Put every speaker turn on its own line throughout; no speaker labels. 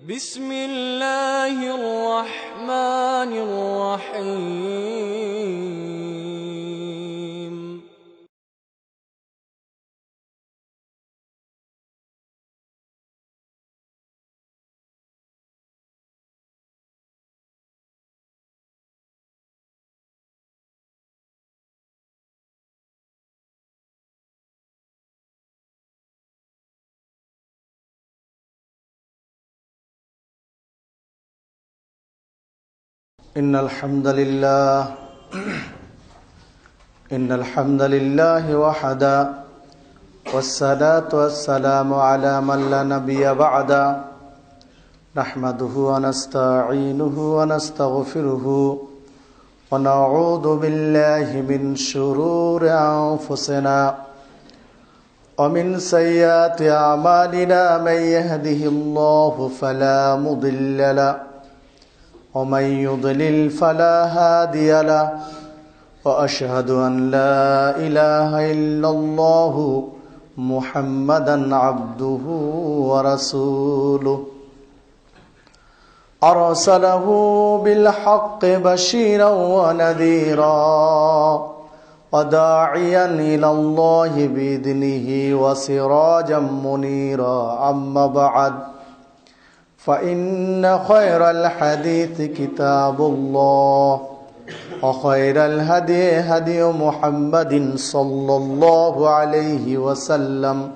بسم الله الرحمن الرحيم
إن الحمد لله وحده والصلاة والسلام على من لا نبي بعده نحمده ونستعينه ونستغفره ونعوذ بالله من شرور أنفسنا ومن سيئات أعمالنا من يهده الله فلا مضل له ومن يضلل فلا هادي له وأشهد أن لا إله إلا الله محمدا عبده ورسوله أرسله بالحق بشيرا ونذيرا وداعيا إلى الله بإذنه وسراجا منيرا أما بعد فإن خير الحديث كتاب الله وخير الهدي هدي محمد صلى الله عليه وسلم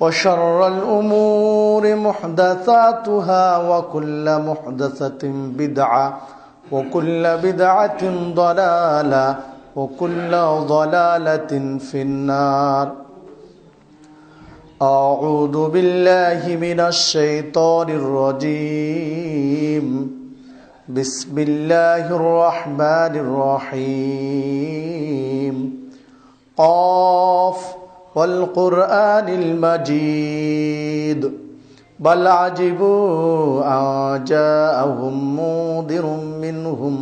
وشر الأمور محدثاتها وكل محدثة بدعة وكل بدعة ضلالة وكل ضلالة في النار أعوذ بالله من الشيطان الرجيم بسم الله الرحمن الرحيم قاف والقرآن المجيد بل عجبوا أن جاءهم منذر منهم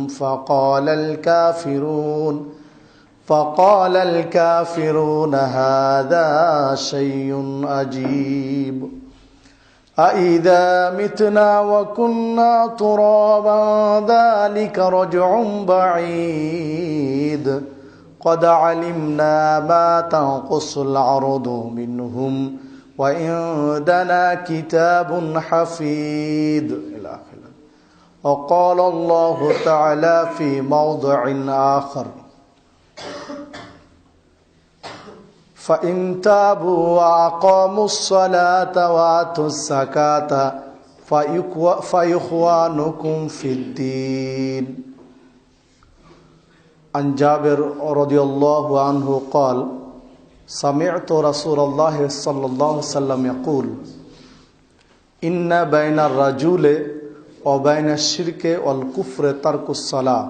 فقال الكافرون هذا شيء عجيب أإذا متنا وكنا ترابا ذلك رجع بعيد قد علمنا ما تنقص الأرض منهم وعندنا كتاب حفيظ إلى آخره. وقال الله تعالى في موضع آخر فإن تابوا وأقاموا الصلاة وآتوا الزكاة فإخوانكم في الدين. عن جابر رضي الله عنه قال سمعت رسول الله صلى الله عليه وسلم يقول إن بين الرجل وبين الشرك والكفر ترك الصلاة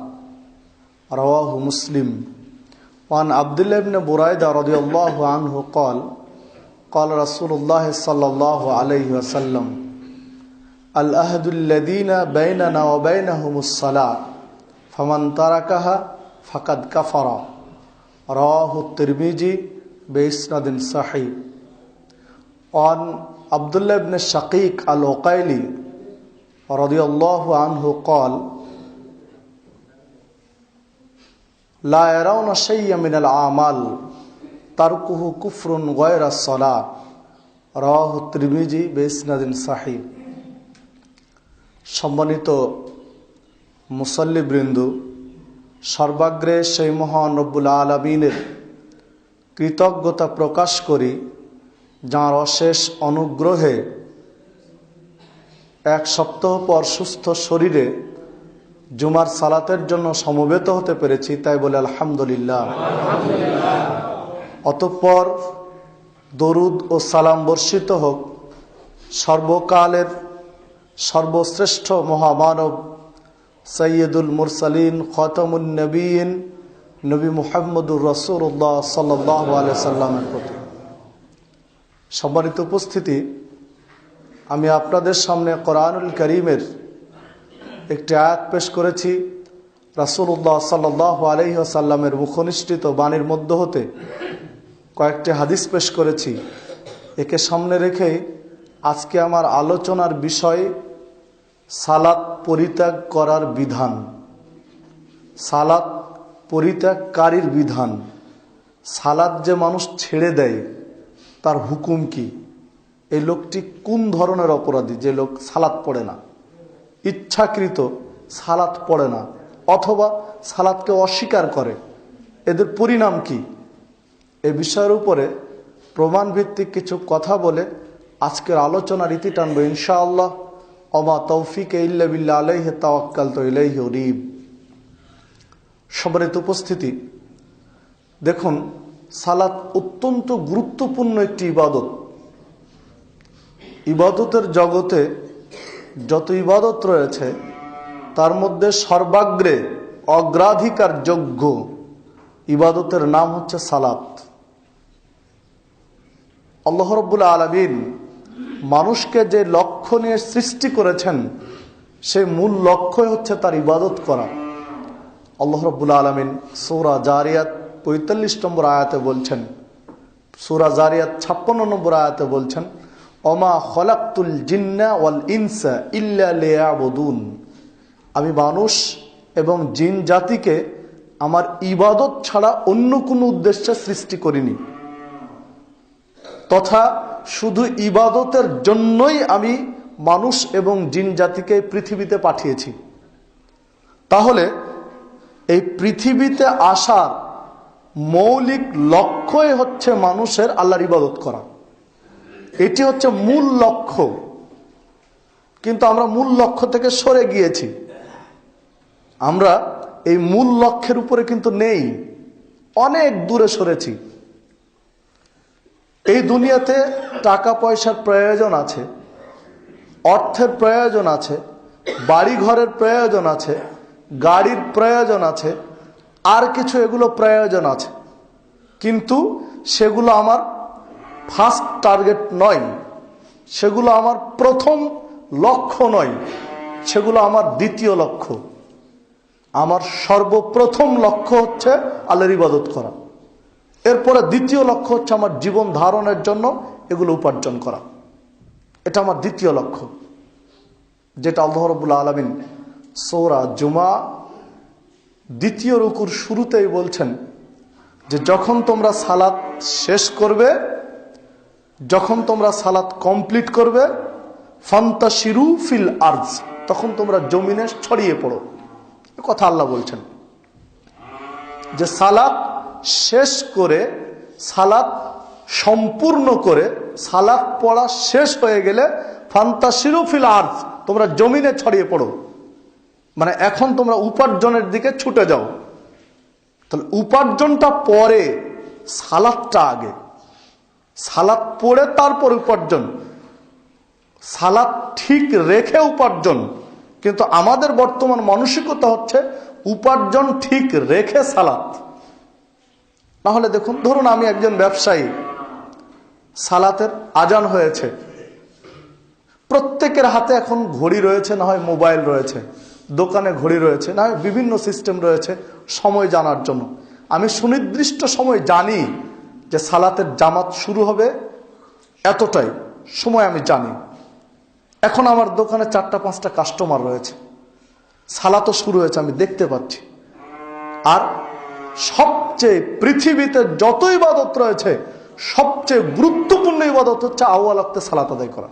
رواه مسلم. وعن عبد الله بن بريدة رضي الله عنه قال قال رسول الله صلى الله عليه وسلم العهد الذين بيننا وبينهم الصلاة فمن تركها فقد كفر رواه الترمذي بإسناد صحيح. وعن عبد الله بن الشقيق العقيلي رضي الله عنه قال لا يرون شيئا من الأعمال تركه كفر غير الصلاة رواه الترمذي بإسناد صحيح. সম্মানিত মুসল্লিবৃন্দ, সর্বাগ্রে সেই মহান রব্বুল আলামিনের কৃতজ্ঞতা প্রকাশ করি যাঁর অশেষ অনুগ্রহে এক সপ্তাহ পর সুস্থ শরীরে জুমার সালাতের জন্য সমবেত হতে পেরেছি, তাই বলে আলহামদুলিল্লাহ। অতঃপর দরুদ ও সালাম বর্ষিত হোক সর্বকালের সর্বশ্রেষ্ঠ মহামানব সৈয়দুল মুরসালিন খতমুন নবীন নবী মুহাম্মদুর রাসূলুল্লাহ সাল্লাল্লাহু আলাইহি সাল্লামের প্রতি। সম্মানিত উপস্থিতি, আমি আপনাদের সামনে কোরআনুল কারীমের একটি আয়াত পেশ করেছি। রাসূলুল্লাহ সাল্লাল্লাহু আলাইহি ওয়াসাল্লামের মুখনিসৃত বাণীর মধ্য হতে কয়েকটি হাদিস পেশ করেছি। একে সামনে রেখে আজকে আমার আলোচনার বিষয় সালাত পরিত্যাগ করার বিধান, সালাত পরিত্যাগকারীর বিধান। সালাত যে মানুষ ছেড়ে দেয় তার হুকুম কি? এই লোকটি কোন ধরনের অপরাধী যে লোক সালাত পড়ে না, ইচ্ছাকৃত সালাত পড়ে না, অথবা সালাতকে অস্বীকার করে? এদের পরিণাম কি? এ বিষয়ের উপরে প্রমাণভিত্তিক কিছু কথা বলে আজকের আলোচনার ইতি টানবো ইনশাআল্লাহ। ওমা তৌফিক ইল্লা বিল্লাহ আলাইহি তাওয়াক্কালতু ইলাইহি উনীব। সম্মানিত উপস্থিতি, দেখুন, সালাত অত্যন্ত গুরুত্বপূর্ণ একটি ইবাদত। ইবাদতের জগতে যত ইবাদত রয়েছে তার মধ্যে সর্বাগ্রে অগ্রাধিকার যোগ্য ইবাদতের নাম হচ্ছে সালাত। আল্লাহ রাব্বুল আলামিন মানুষকে যে লক্ষ্য নিয়ে সৃষ্টি করেছেন সেই মূল লক্ষ্যই হচ্ছে তার ইবাদত করা। আল্লাহ রাব্বুল আলামিন সূরা জারিয়াত ৪৫ নম্বর আয়াতে বলছেন, সূরা জারিয়াত ৫৬ নম্বর আয়াতে বলছেন, ওমা খলাকতুল জিন্না ওয়াল ইনসা ইল্লা লিয়াবুদুন। আমি মানুষ এবং জিন জাতিকে আমার ইবাদত ছাড়া অন্য কোনো উদ্দেশ্যে সৃষ্টি করিনি, তথা শুধু ইবাদতের জন্যই আমি মানুষ এবং জিন জাতিকে পৃথিবীতে পাঠিয়েছি। তাহলে এই পৃথিবীতে আসার মৌলিক লক্ষ্যই হচ্ছে মানুষের আল্লাহর ইবাদত করা। এটি হচ্ছে মূল লক্ষ্য। কিন্তু আমরা মূল লক্ষ্য থেকে সরে গিয়েছি। আমরা এই মূল লক্ষ্যের উপরে কিন্তু নেই, অনেক দূরে সরেছি। এই দুনিয়াতে টাকা পয়সার প্রয়োজন আছে, অর্থের প্রয়োজন আছে, বাড়ি ঘরের প্রয়োজন আছে, গাড়ির প্রয়োজন আছে, আর কিছু এগুলো প্রয়োজন আছে, কিন্তু সেগুলো আমার ফার্স্ট টার্গেট নয়, সেগুলো আমার প্রথম লক্ষ্য নয়, সেগুলো আমার দ্বিতীয় লক্ষ্য। আমার সর্বপ্রথম লক্ষ্য হচ্ছে আল্লাহর ইবাদত করা। এরপরে দ্বিতীয় লক্ষ্য হচ্ছে আমার জীবন ধারণের জন্য এগুলো উপার্জন করা। এটা আমার দ্বিতীয় লক্ষ্য, যেটা আল্লাহ রাব্বুল আলামিন সূরা জুমা ২য় রুকুর শুরুতেই বলছেন যে যখন তোমরা সালাত শেষ করবে, যখন তোমরা সালাত কমপ্লিট করবে, ফান্তাশিরু ফিল আরজ, তখন তোমরা জমিনে ছড়িয়ে পড়ো। কথা আল্লাহ বলছেন যে সালাত শেষ করে, সালাত সম্পূর্ণ করে, সালাত পড়া শেষ হয়ে গেলে ফান্তাশিরু ফিল আরজ, তোমরা জমিনে ছড়িয়ে পড়ো। মানে এখন তোমরা উপার্জনের দিকে ছুটে যাও। তাহলে উপার্জনটা পরে, সালাতটা আগে। সালাত পড়ে তারপর উপার্জন, সালাত ঠিক রেখে উপার্জন। কিন্তু আমাদের বর্তমান মানসিকতা হচ্ছে উপার্জন ঠিক রেখে সালাত। তাহলে দেখুন, ধরুন আমি একজন ব্যবসায়ী, সালাতের আজান হয়েছে, প্রত্যেকের হাতে এখন ঘড়ি রয়েছে, না হয় মোবাইল রয়েছে, দোকানে ঘড়ি রয়েছে, না হয় বিভিন্ন সিস্টেম রয়েছে সময় জানার জন্য। আমি সুনির্দিষ্ট সময় জানি যে সালাতের জামাত শুরু হবে এতটাই সময়, আমি জানি। এখন আমার দোকানে ৪টা-৫টা কাস্টমার রয়েছে, সালাতও শুরু হয়েছে, আমি দেখতে পাচ্ছি। আর সবচেয়ে পৃথিবীতে যত ইবাদত রয়েছে সবচেয়ে গুরুত্বপূর্ণ ইবাদত হচ্ছে আউয়াল ওয়াক্তে সালাত আদায় করা।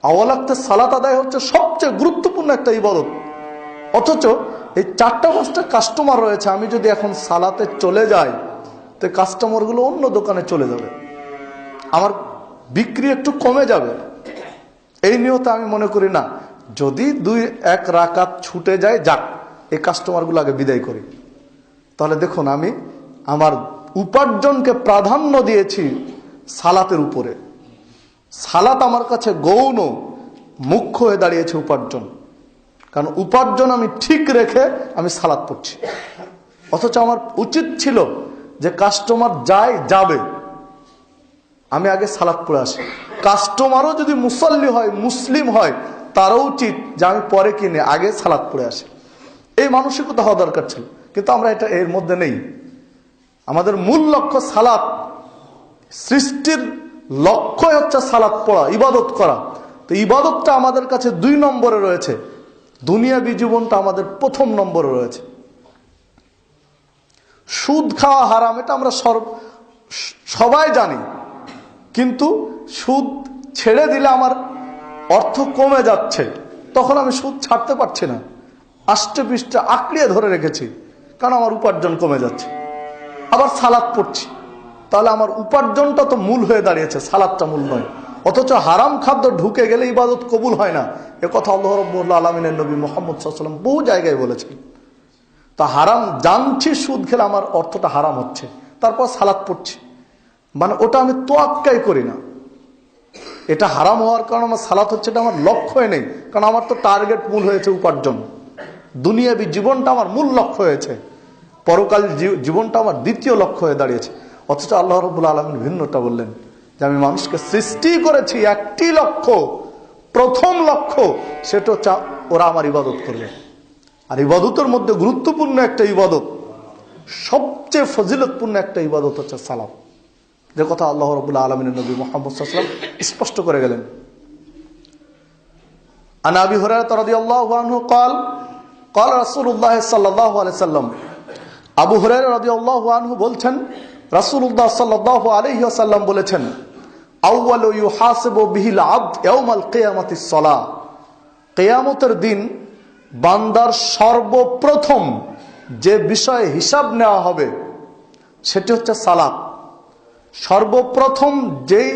আউয়াল ওয়াক্তে সালাত আদায় হচ্ছে সবচেয়ে গুরুত্বপূর্ণ একটা ইবাদত। অথচ এই ৪টা-৫টা কাস্টমার রয়েছে, আমি যদি এখন সালাতে চলে যাই তো কাস্টমারগুলো অন্য দোকানে চলে যাবে, আমার বিক্রি একটু কমে যাবে। এই নিয়তে আমি মনে করি না, যদি ২-১ রাকাত ছুটে যায়, যাক, এই কাস্টমারগুলো আগে বিদায় করি। তাহলে দেখুন, আমি আমার উপার্জনকে প্রাধান্য দিয়েছি সালাতের উপরে। সালাত আমার কাছে গৌণ, মুখ্য হয়ে দাঁড়িয়েছে উপার্জন। কারণ উপার্জন আমি ঠিক রেখে আমি সালাত পড়ছি। অথচ আমার উচিত ছিল যে কাস্টমার যায় যাবে, আমি আগে সালাত পড়ে আসি। কাস্টমারও যদি মুসল্লি হয়, মুসলিম হয়, তারও উচিত যে আমি পরে কিনে আগে সালাত পড়ে আসি। এই মানসিকতা হওয়া দরকার ছিল, কিন্তু আমরা এটা এর মধ্যে নেই। আমাদের মূল লক্ষ্য সালাত। সৃষ্টির লক্ষ্যই হচ্ছে সালাত পড়া, ইবাদত করা। তো ইবাদতটা আমাদের কাছে 2 নম্বরে রয়েছে, দুনিয়াবী জীবনটা আমাদের 1ম নম্বরে রয়েছে। সুদ খাওয়া হারাম, এটা আমরা সবাই জানি, কিন্তু সুদ ছেড়ে দিলে আমার অর্থ কমে যাচ্ছে, তখন আমি সুদ ছাড়তে পারছি না, আষ্টে পৃষ্ঠে আঁকড়িয়ে ধরে রেখেছি, কারণ আমার উপার্জন কমে যাচ্ছে। আবার সালাত পড়ছি, তাহলে আমার উপার্জনটা তো মূল হয়ে দাঁড়িয়েছে, সালাতটা মূল নয়। অথচ হারাম খাদ্য ঢুকে গেলে ইবাদত কবুল হয় না, এ কথা আল্লাহ রাব্বুল আলামিনের নবী মুহাম্মদ সাল্লাল্লাহু আলাইহি ওয়াসাল্লাম বহু জায়গায় বলেছেন। তা হারাম জানছি সুদ খেলে আমার অর্থটা হারাম হচ্ছে, তারপর সালাত পড়ছি, মানে ওটা আমি তোয়াক্কাই করি না। এটা হারাম হওয়ার কারণে আমার সালাত হচ্ছে, এটা আমার লক্ষ্যই নেই, কারণ আমার তো টার্গেট মূল হয়েছে উপার্জন, দুনিয়াবী জীবনটা আমার মূল লক্ষ্য হয়েছে, পরকাল জীবনটা আমার দ্বিতীয় লক্ষ্য হয়ে দাঁড়িয়েছে। অথচ আল্লাহ রাব্বুল আলামিন ভিন্নটা বললেন যে আমি মানুষকে সৃষ্টি করেছি একটি লক্ষ্য, প্রথম লক্ষ্য সেটা হচ্ছে ওরা আমার ইবাদত করবে। আর ইবাদতের মধ্যে গুরুত্বপূর্ণ একটা ইবাদত, সবচেয়ে ফজিলতপূর্ণ একটা ইবাদত হচ্ছে সালাত, যে কথা আল্লাহ রাব্বুল আলামিনের নবী মুহাম্মদ সাল্লাল্লাহু আলাইহি ওয়াসাল্লাম স্পষ্ট করে গেলেন। আন আবি হুরায়রা রাদিয়াল্লাহু আনহু قال قال رسول الله সাল্লাল্লাহু আলাইহি ওয়াসাল্লাম, আবু হুরায়রা রাদিয়াল্লাহু আনহু বলছেন, রাসূলুল্লাহ সাল্লাল্লাহু আলাইহি ওয়াসাল্লাম বলেছেন, আউয়ালু ইউহাসিবু বিহিল আবদ ইয়াউমাল কিয়ামাতিস সালাহ, কিয়ামতের দিন বান্দার সর্বপ্রথম যে বিষয়ে হিসাব নেওয়া হবে সেটি হচ্ছে সালাত। সর্বপ্রথম যেই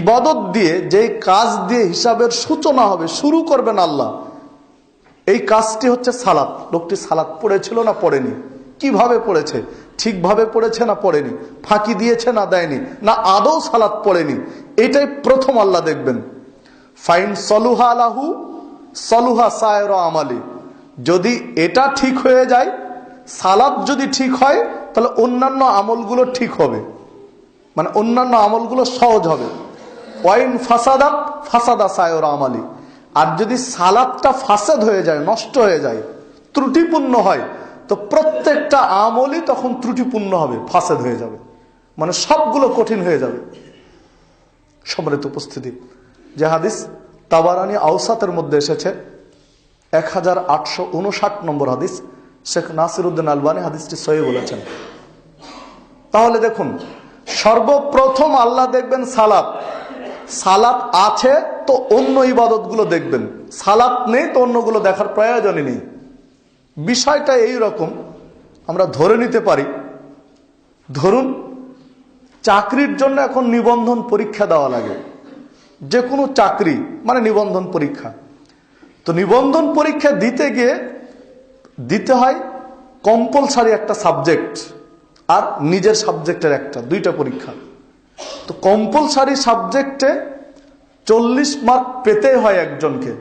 ইবাদত দিয়ে, যেই কাজ দিয়ে হিসাবের সূচনা হবে, শুরু করবেন আল্লাহ, এই কাজটি হচ্ছে সালাত। লোকটি সালাত পড়েছিল না পড়েনি, কিভাবে পড়েছে, ঠিকভাবে পড়েছে না পড়েনি, ফাঁকি দিয়েছে না দেয়নি, না আদৌ সালাত পড়েনি, এটাই প্রথম আল্লাহ দেখবেন। ফাইন সলুহা আলাহু সলুহা সায়র আমালি, যদি এটা ঠিক হয়ে যায়, সালাত যদি ঠিক হয়, তাহলে অন্যান্য আমলগুলো ঠিক হবে, মানে অন্যান্য আমলগুলো সহজ হবে। ওয়াইন ফাসাদাত ফাসাদা সায়র আমালি, আর যদি সালাতটা ফাসাদ হয়ে যায়, নষ্ট হয়ে যায়, ত্রুটিপূর্ণ হয়, তো প্রত্যেকটা আমলই তখন ত্রুটিপূর্ণ হবে, ফাসাদ হয়ে যাবে, মানে সবগুলো কঠিন হয়ে যাবে। সম্মানিত উপস্থিতি, যে হাদিস তাবারানী আওসাতের মধ্যে এসেছে, 1859 নম্বর হাদিস, শেখ নাসিরউদ্দিন আলবানী হাদিসটি সহিহ বলেছেন। তাহলে দেখুন, সর্বপ্রথম আল্লাহ দেখবেন সালাত, সালাত আছে তো অন্য ইবাদতগুলো দেখবেন, সালাত নেই তো অন্যগুলো দেখার প্রয়োজনই নেই। বিষয়টা এই রকম, আমরা ধরে নিতে পারি, ধরুন চাকরির জন্য এখন নিবন্ধন পরীক্ষা দেওয়া লাগে, যে কোনো চাকরি মানে নিবন্ধন পরীক্ষা। তো নিবন্ধন পরীক্ষা দিতে গিয়ে দিতে হয় কম্পালসারি একটা সাবজেক্ট আর নিজের সাবজেক্টের একটা, 2টা পরীক্ষা। তো কম্পালসারি সাবজেক্টে 40 মার্ক পেতে হয় একজনকে,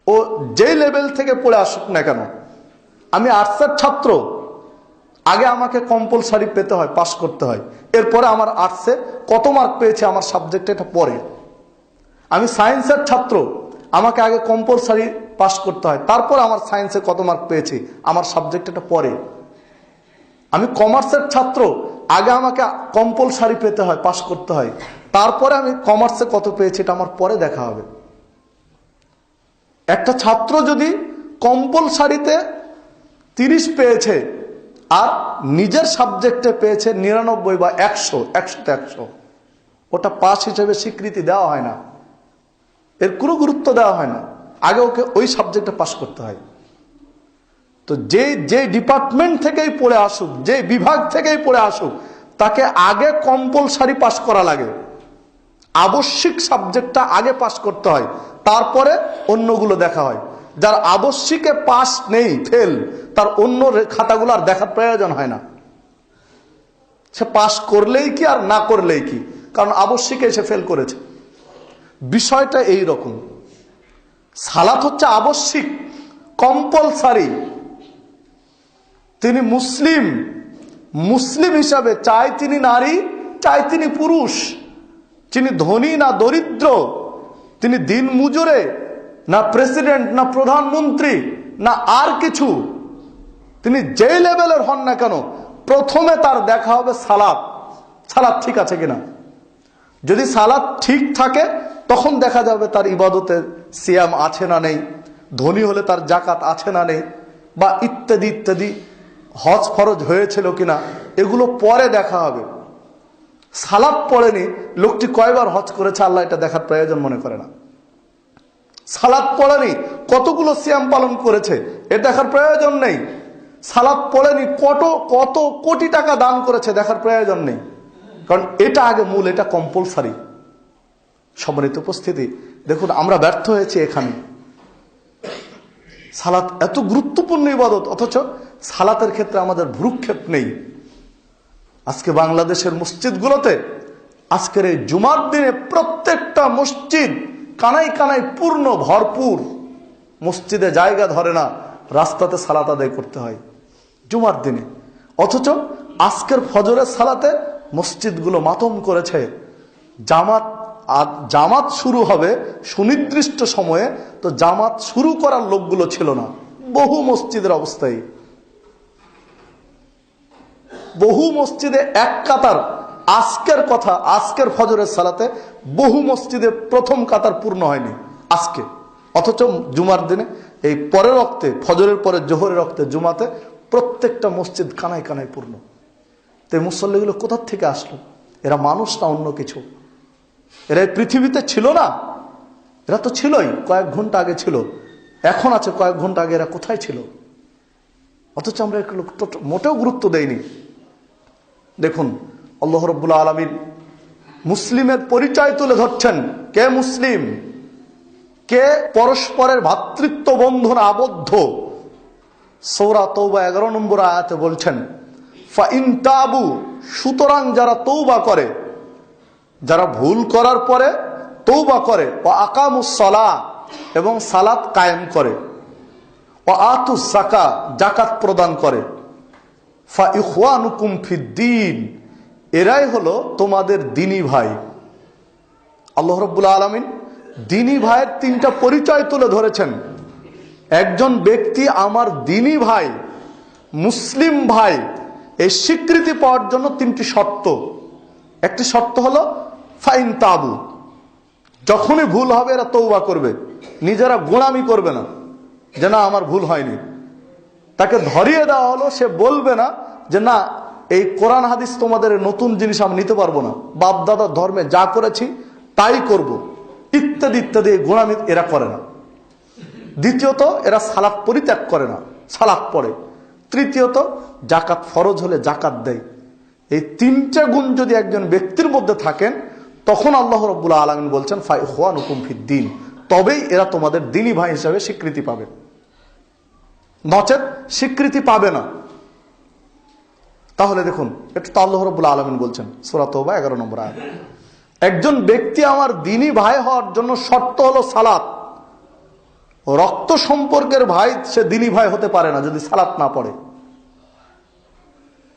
ও যে লেভেল থেকে পড়ে আসুক না কেন। আমি আর্টসের ছাত্র, আগে আমাকে কম্পালসারি পেতে হয়, পাস করতে হয়, এরপরে আমার আর্টসে কত মার্ক পেয়েছে আমার সাবজেক্টে এটা পড়ে। আমি সায়েন্সের ছাত্র, আমাকে আগে কম্পালসারি পাস করতে হয়, তারপর আমার সায়েন্সে কত মার্ক পেয়েছি আমার সাবজেক্ট এটা পড়ে। আমি কমার্সের ছাত্র, আগে আমাকে কম্পালসারি পেতে হয়, পাস করতে হয়, তারপরে আমি কমার্সে কত পেয়েছি এটা আমার পরে দেখা হবে। একটা ছাত্র যদি কম্পালসারিতে 30 পেয়েছে আর নিজের সাবজেক্টে পেয়েছে 99 বা 100, 100, ওটা পাস হিসেবে স্বীকৃতি দেওয়া হয় না, এর কোনো গুরুত্ব দেওয়া হয় না, আগে ওকে ওই সাবজেক্টে পাস করতে হয়। তো যে ডিপার্টমেন্ট থেকেই পড়ে আসুক, যে বিভাগ থেকেই পড়ে আসুক, তাকে আগে কম্পালসারি পাস করা লাগে, আবশ্যিক সাবজেক্টটা আগে পাস করতে হয়, তারপরে অন্যগুলো দেখা হয়। যার আবশ্যিকে পাস নেই, ফেল, তার অন্য খাতাগুলো আর দেখার প্রয়োজন হয় না, সে পাস করলেই কি আর না করলেই কি, কারণ আবশ্যিকে সে ফেল করেছে। বিষয়টা এই রকম, সালাত হচ্ছে আবশ্যিক, কম্পালসারি। তিনি মুসলিম হিসাবে, চাই তিনি নারী, চাই তিনি পুরুষ, তিনি ধনী না দরিদ্র, তিনি দিন মজুরে না প্রেসিডেন্ট না প্রধানমন্ত্রী না আর কিছু, তিনি যে লেভেলের হন না কেন, প্রথমে তার দেখা হবে সালাত ঠিক আছে কিনা। যদি সালাত ঠিক থাকে তখন দেখা যাবে তার ইবাদতে সিয়াম আছে না নেই, ধনী হলে তার জাকাত আছে না নেই, বা ইত্যাদি ইত্যাদি, হজ ফরজ হয়েছিল কিনা, এগুলো পরে দেখা হবে। সালাত পড়েনি, লোকটি কয়বার হজ করেছে আল্লাহ এটা দেখার প্রয়োজন মনে করে না। সালাত পড়েনি, কতগুলো সিয়াম পালন করেছে এ দেখার প্রয়োজন নেই। সালাত পড়েনি, কত কোটি টাকা দান করেছে দেখার প্রয়োজন নেই, কারণ এটা আগে মূল, এটা কম্পালসারি। সম্মানিত উপস্থিতি, দেখুন আমরা ব্যর্থ হয়েছি এখানে। সালাত এত গুরুত্বপূর্ণ ইবাদত, অথচ সালাতের ক্ষেত্রে আমাদের ভ্রুক্ষেপ নেই। আজকে বাংলাদেশের মসজিদগুলোতে আজকের এই জুমার দিনে প্রত্যেকটা মসজিদ কানায় কানায় পূর্ণ, ভরপুর। মসজিদে জায়গা ধরে না, রাস্তাতে সালাত আদায় করতে হয় জুমার দিনে। অথচ আজকের ফজরের সালাতে মসজিদগুলো মাতম করেছে। জামাত শুরু হবে সুনির্দিষ্ট সময়ে, তো জামাত শুরু করার লোকগুলো ছিল না। বহু মসজিদের অবস্থায়, বহু মসজিদে এক কাতার, আজকের কথা, আজকের ফজরের সালাতে বহু মসজিদে প্রথম কাতার পূর্ণ হয়নি আজকে। অথচ জুমার দিনে এই পরের রক্তে, ফজরের পরে জোহরের রক্তে জুমাতে প্রত্যেকটা মসজিদ কানায় কানায় পূর্ণ। তো এই মুসল্লিগুলো কোথার থেকে আসলো? এরা মানুষ না অন্য কিছু? এরা এই পৃথিবীতে ছিল না? এরা তো ছিলই, কয়েক ঘন্টা আগে ছিল, এখন আছে, কয়েক ঘন্টা আগে এরা কোথায় ছিল? অথচ আমরা এগুলো মোটেও গুরুত্ব দেইনি। দেখুন আল্লাহ রাব্বুল আলামিন মুসলিমের পরিচয় তুলে ধরছেন। কে মুসলিম, কে পরস্পরের ভ্রাতৃত্ব বন্ধনে আবদ্ধ। সূরা তাওবা 11 নম্বর আয়াতে বলছেন, ফাইন তাবু, সুতরাং যারা তওবা করে, যারা ভুল করার পরে তওবা করে, ও আকামুস সালাহ, এবং সালাত কায়েম করে, ও আতুস যাকাত, যাকাত প্রদান করে, ফা ইখওয়ানুকুম ফিদ্দীন, এরাই হলো তোমাদের দ্বীনি ভাই। আল্লাহ রাব্বুল আলামিন দ্বীনি ভাইয়ের তিনটা পরিচয় তুলে ধরেছেন। একজন ব্যক্তি আমার দ্বীনি ভাই, মুসলিম ভাই, এই স্বীকৃতি পাওয়ার জন্য তিনটি শর্ত। একটি শর্ত হলো ফাইন তাবু, যখনই ভুল হবে এরা তওবা করবে, নিজেরা গোঁড়ামি করবে না যে না আমার ভুল হয়নি। তাকে ধরিয়ে দেওয়া হলো, সে বলবে না যে না এই কোরআন হাদিস তোমাদের নতুন জিনিস আমি নিতে পারবো না, বাপ দাদার ধর্মে যা করেছি তাই করব, ইত্যাদি ইত্যাদি। গোঁড়ামি এরা করে না। দ্বিতীয়ত, এরা সালাত পরিত্যাগ করে না, সালাত পড়ে। তৃতীয়ত, জাকাত ফরজ হলে জাকাত দেয়। এই তিনটা গুণ যদি একজন ব্যক্তির মধ্যে থাকেন, তখন আল্লাহ রাব্বুল আলামিন বলছেন ফা ইখওয়ানুকুম ফিদ্দীন, তবেই এরা তোমাদের দ্বীনি ভাই হিসাবে স্বীকৃতি পাবে, নচেত স্বীকৃতি পাবে না। তাহলে দেখুন, এটা তো আল্লাহ রাব্বুল আলামিন বলছেন, সূরা তাওবা 11 নম্বর আয়াত। একজন ব্যক্তি আমার দ্বীনি ভাই হওয়ার জন্য শর্ত হলো সালাত। রক্ত সম্পর্কের ভাই সে দ্বীনি ভাই হতে পারে না যদি সালাত না পড়ে।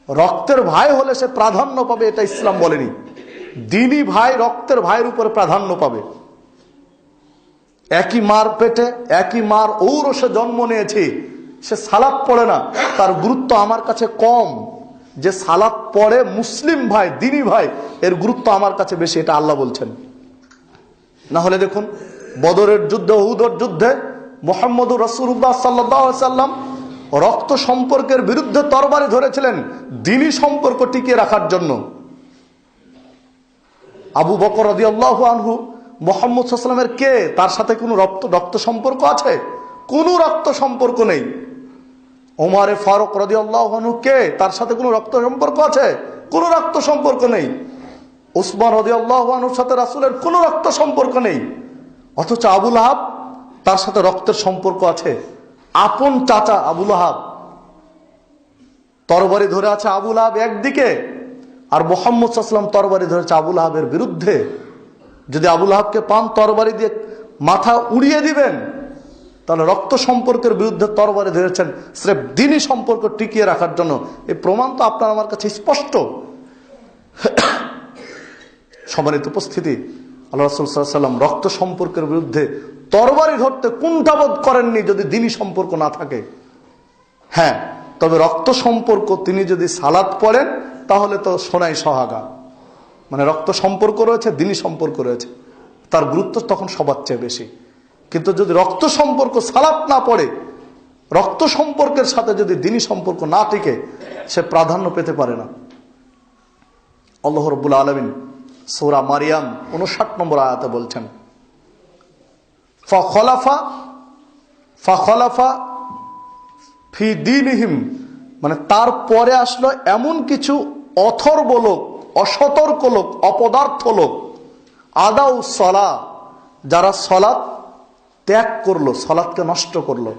রক্তের ভাই হলে সে প্রাধান্য পাবে, এটা ইসলাম বলেনি। দ্বীনি ভাই রক্তের ভাইয়ের উপরে প্রাধান্য পাবে। একই মার পেটে, একই মার ঔরসে জন্ম নিয়েছি, সে সালাত পড়ে না, তার গুরুত্ব আমার কাছে কম। যে সালাত পড়ে মুসলিম ভাই, দ্বীনি ভাই, এর গুরুত্ব আমার কাছে বেশি, এটা আল্লাহ বলছেন। না হলে দেখুন বদরের যুদ্ধে, উহুদের যুদ্ধে মুহাম্মদুর রাসূলুল্লাহ সাল্লাল্লাহু আলাইহি সাল্লাম রক্ত সম্পর্কের বিরুদ্ধে তরবারি ধরেছিলেন দ্বীনি সম্পর্ক টিকিয়ে রাখার জন্য। আবু বকর রাদিয়াল্লাহু আনহু মুহাম্মদ সাল্লাল্লাহু আলাইহি ওয়াসাল্লামের কে? তার সাথে কোনো রক্ত সম্পর্ক আছে? কোনো রক্ত সম্পর্ক নেই। ওমর ফারুক রাদিয়াল্লাহু আনহু কে? তার সাথে কোনো রক্ত সম্পর্ক আছে? কোনো রক্ত সম্পর্ক নেই। উসমান রাদিয়াল্লাহু আনহুর সাথে রাসূলের কোনো রক্ত সম্পর্ক নেই। অথচ আবু লাহাব, তার সাথে রক্তের সম্পর্ক আছে। আপন চাচা আবু লাহাব, তরবারি ধরে আছে আবু লাহাব একদিকে, আর মুহাম্মদ সাল্লাল্লাহু আলাইহি ওয়াসাল্লাম তরবারি ধরেছে আবু লাহাবের বিরুদ্ধে। যদি আবু লাহাবকে পান, তরবারি দিয়ে মাথা উড়িয়ে দিবেন। তাহলে রক্ত সম্পর্কের বিরুদ্ধে তরবারি ধরেছেন স্রেফ দ্বীনি সম্পর্ক টিকিয়ে রাখার জন্য। এই প্রমাণ তো আপনার আমার কাছে স্পষ্ট। সম্মানিত উপস্থিতি, আল্লাহ রাসূল সাল্লাল্লাহু আলাইহি ওয়াসাল্লাম রক্ত সম্পর্কের বিরুদ্ধে তরবারি ধরতে কুণ্ঠাবোধ করেননি যদি দ্বীনি সম্পর্ক না থাকে। হ্যাঁ, তবে রক্ত সম্পর্ক তিনি যদি সালাত পড়েন তাহলে তো সোনাই সোহাগা। মানে রক্ত সম্পর্ক রয়েছে, দিনী সম্পর্ক রয়েছে, তার গুরুত্ব তখন সবার চেয়ে বেশি। কিন্তু যদি রক্ত সম্পর্ক সালাত না পড়ে, রক্ত সম্পর্কের সাথে যদি দিনী সম্পর্ক না টিকে, সে প্রাধান্য পেতে পারে না। আল্লাহ রাব্বুল আলামিন সূরা মারিয়াম 59 নম্বর আয়াতে বলছেন, ফাখলাফা ফি দীনিহিম, মানে তারপরে আসলো এমন কিছু অথর্ব লোক, অসতর্ক লোক, অপদার্থ লোক, আদাউ সলা, যারা সলাত ত্যাগ করলো, সলাতকে নষ্ট করলো।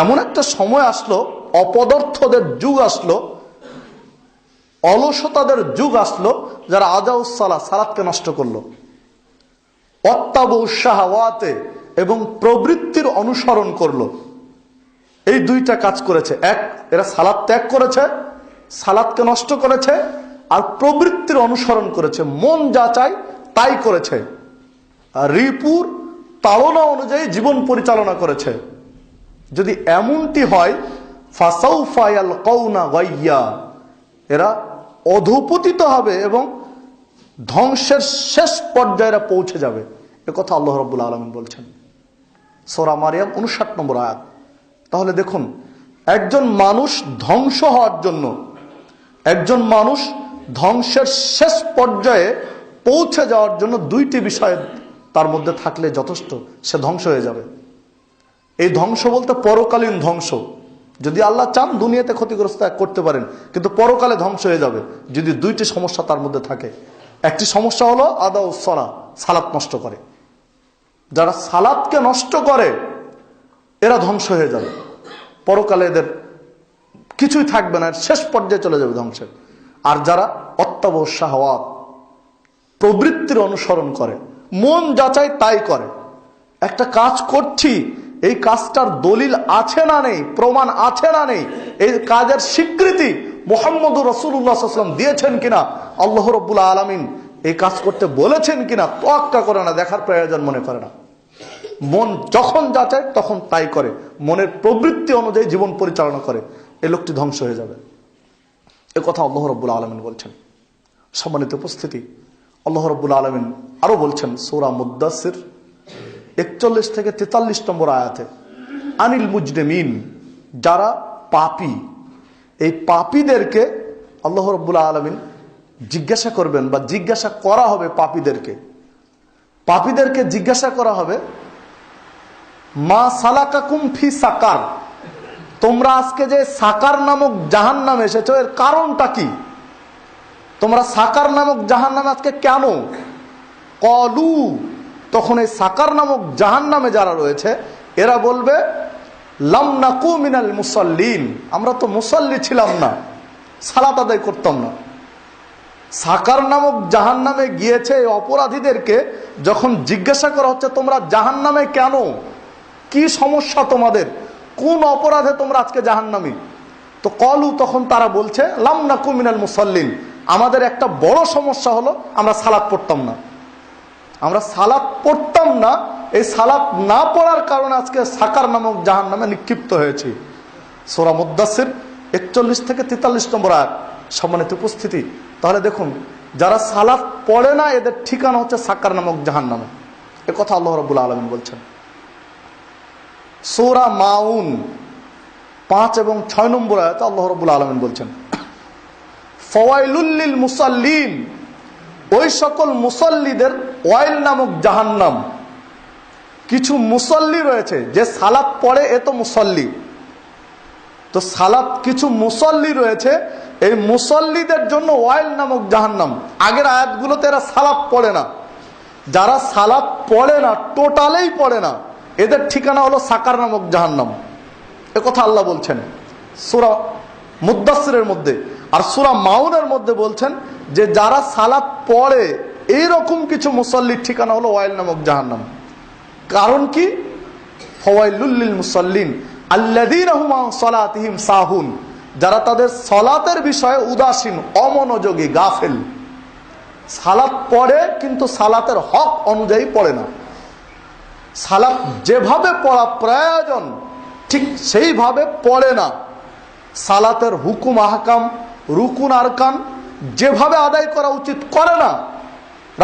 এমন একটা সময় আসলো, অপদার্থদের যুগ আসলো, অলসতাদের যুগ আসলো, যারা আদাউ সলা, সালাতকে নষ্ট করলো। অত্তাবু শাহাওয়াতে, এবং প্রবৃত্তির অনুসরণ করলো। এই দুইটা কাজ করেছে। এক, এরা সালাত ত্যাগ করেছে, সালাতকে নষ্ট করেছে, আর প্রবৃত্তির অনুসরণ করেছে, মন যা চায় তাই করেছে, আর রিপুর তাড়না অনুযায়ী জীবন পরিচালনা করেছে। যদি এমনটি হয়, ফাসাউফা ইয়ালকাউনা গাইয়া, এরা অধঃপতিত হবে এবং ধ্বংসের শেষ পর্যায়ে এরা পৌঁছে যাবে। একথা আল্লাহ রাব্বুল আলামিন বলছেন, সূরা মারিয়াম 59 নম্বর আয়াত। তাহলে দেখুন, একজন মানুষ ধ্বংস হওয়ার জন্য, একজন মানুষ ধ্বংসের শেষ পর্যায়ে পৌঁছে যাওয়ার জন্য দুইটি বিষয় তার মধ্যে থাকলে যথেষ্ট, সে ধ্বংস হয়ে যাবে। এই ধ্বংস বলতে পরকালীন ধ্বংস। যদি আল্লাহ চান দুনিয়াতে ক্ষতিগ্রস্ত করতে পারেন, কিন্তু পরকালে ধ্বংস হয়ে যাবে যদি দুইটি সমস্যা তার মধ্যে থাকে। একটি সমস্যা হলো আদাউস সালাহ, সালাত নষ্ট করে। যারা সালাতকে নষ্ট করে এরা ধ্বংস হয়ে যাবে, পরকালে এদের কিছুই থাকবে না, শেষ পর্যায়ে চলে যাবে ধ্বংসের। আর যারা অত্তাবু শাহাওয়াত, প্রবৃত্তির অনুসরণ করে, মন যাচাই তাই করে, একটা কাজ করছি, এই কাজটার দলিল আছে না নেই, প্রমাণ আছে না নেই, এই কাজের স্বীকৃতি মুহাম্মদুর রাসূলুল্লাহ সাল্লাল্লাহু আলাইহি ওয়াসাল্লাম দিয়েছেন কিনা, আল্লাহ রাব্বুল আলামিন এই কাজ করতে বলেছেন কিনা, তোয়াক্কা করে না, দেখার প্রয়োজন মনে করে না। মন যখন যাচায় তখন তাই করে, মনের প্রবৃত্তি অনুযায়ী জীবন পরিচালনা করে, এই লোকটি ধ্বংস হয়ে যাবে। এ কথা আল্লাহ রাব্বুল আলামিন বলছেন। সম্মানিত উপস্থিতি, আল্লাহ রাব্বুল আলামিন আরো বলছেন সূরা মুদ্দাসির 41 থেকে 43 নম্বর আয়াতে, আনিল মুজরিমিন, যারা পাপী, এই পাপীদেরকে আল্লাহ রাব্বুল আলামিন জিজ্ঞাসা করবেন, বা জিজ্ঞাসা করা হবে পাপীদেরকে। পাপীদেরকে জিজ্ঞাসা করা হবে, মা সালাকাকুম ফি সাকার, তোমরা আজকে যে সাকার নামক জাহান্নামে এসেছো, এর কারণটা কি? তোমরা সাকার নামক জাহান্নামে আজকে কেন? কলু, তখন এই সাকার নামক জাহান্নামে যারা রয়েছে এরা বলবে, লাম নাকু মিনাল মুসাল্লিন, আমরা তো মুসাল্লি ছিলাম না, সালাত আদায় করতাম না। সাকার নামক জাহান্নামে গিয়েছে এই অপরাধীদেরকে যখন জিজ্ঞাসা করা হচ্ছে, তোমরা জাহান্নামে কেন, কি সমস্যা তোমাদের, কোন অপরাধে তোমরা আজকে জাহান্নামী? তো কলু, তখন তারা বলছে, লাম নাকু মিনাল মুসাল্লিন, আমাদের একটা বড় সমস্যা হলো আমরা সালাত পড়তাম না, আমরা সালাত পড়তাম না, এই সালাত না পড়ার কারণে আজকে সাকার নামক জাহান্নামে নিক্ষিপ্ত হয়েছি। সূরা মুদ্দাসির 41 থেকে 43 নম্বর আয়াত। সম্মানিত উপস্থিতি, তাহলে দেখুন, যারা সালাত পড়ে না এদের ঠিকানা হচ্ছে সাকার নামক জাহান্নামে। এ কথা আল্লাহ রাব্বুল আলামিন বলছেন। সূরা মাউন 5 এবং 6 নম্বর আয়াতে আল্লাহ রাব্বুল আলামিন বলছেন, ফাওয়াইলুল লিল মুসাল্লিন, ওই সকল মুসাল্লিদের ওয়াইল নামক জাহান্নাম। কিছু মুসাল্লি রয়েছে যে সালাত পড়ে, এ তো মুসাল্লি, তো সালাত কিছু মুসাল্লি রয়েছে, এই মুসাল্লিদের জন্য ওয়াইল নামক জাহান্নাম। আগের আয়াতগুলোতে এরা সালাত পড়ে না, যারা সালাত পড়ে না, টোটালেই পড়ে না, এদের ঠিকানা হলো সাকার নামক জাহান্নাম। এ কথা আল্লাহ বলছেন সূরা মুদ্দাসিরের মধ্যে। আর সূরা মাউনের মধ্যে বলছেন যে যারা সালাত পড়ে, এইরকম কিছু মুসাল্লির ঠিকানা হলো ওয়াইল নামক জাহান্নাম। কারণ কি? ফাওয়াইলুল লিল মুসাল্লিন আল্লাযীনা হুম আন সালাতিহিম সাহুন, যারা তাদের সালাতের বিষয়ে উদাসীন, অমনোযোগী, গাফেল। সালাত পড়ে কিন্তু সালাতের হক অনুযায়ী পড়ে না, সালাত যেভাবে পড়া প্রয়োজন ঠিক সেইভাবে পড়ে না। সালাতের হুকুম আহকাম, রুকুন আরকান যেভাবে আদায় করা উচিত করে না,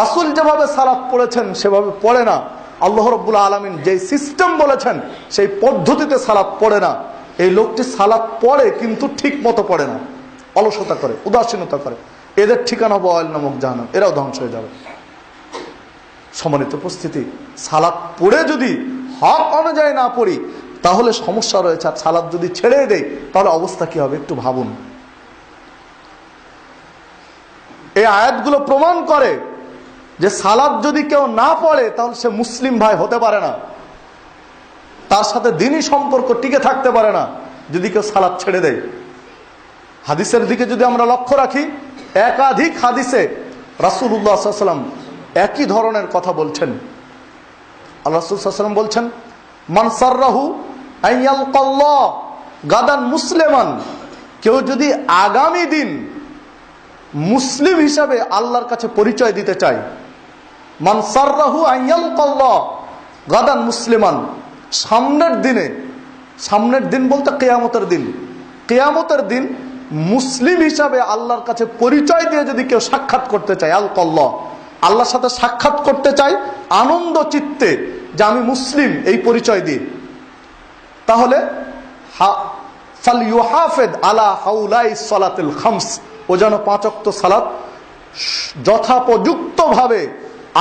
রাসূল যেভাবে সালাত পড়েছেন সেভাবে পড়ে না, আল্লাহ রাব্বুল আলামিন যে সিস্টেম বলেছেন সেই পদ্ধতিতে সালাত পড়ে না। এই লোকটি সালাত পড়ে কিন্তু ঠিক মতো পড়ে না, অলসতা করে, উদাসীনতা করে। এদের ঠিকানা বয়েল নামক জাহান্নাম, এরাও ধ্বংস হয়ে যাবে। সম্মানিত উপস্থিতি, সালাত পড়ে যদি হক অনুযায়ী না পড়ি তাহলে সমস্যা রয়েছে। আর সালাত যদি ছেড়ে দেই তাহলে অবস্থা কি হবে একটু ভাবুন। এই আয়াতগুলো প্রমাণ করে যে সালাত যদি কেউ না পড়ে তাহলে সে মুসলিম ভাই হতে পারে না, তার সাথে দ্বীনি সম্পর্ক টিকে থাকতে পারে না যদি কেউ সালাত ছেড়ে দেয়। হাদিসের দিকে যদি আমরা লক্ষ্য রাখি, একাধিক হাদিসে রাসূলুল্লাহ সাল্লাল্লাহু আলাইহি ওয়াসাল্লাম একই ধরনের কথা বলছেন। আল্লাহ রাসূল সাল্লাল্লাহু আলাইহি ওয়াসাল্লাম বলছেন, মান সাররাহু আইয়ালকাল্লাহ গাদান মুসলিমান, কেউ যদি আগামী দিন মুসলিম হিসাবে আল্লাহর কাছে পরিচয় দিতে চায়, মান সাররাহু আইয়ালকাল্লাহ গাদান মুসলিমান, সামনের দিন বলতে কিয়ামতের দিন, কিয়ামতের দিন মুসলিম হিসাবে আল্লাহর কাছে পরিচয় দিয়ে যদি কেউ সাক্ষাৎ করতে চায়, আলকাল্লাহ, আল্লাহর সাথে সাক্ষাৎ করতে চায় আনন্দ চিত্তে যে আমি মুসলিম, এই পরিচয় দিয়ে, তাহলে ফালইউহাফিজ আলা হাউলাই সালাতুল খামস, ও যেন 5 ওয়াক্ত সালাত যথোপযুক্তভাবে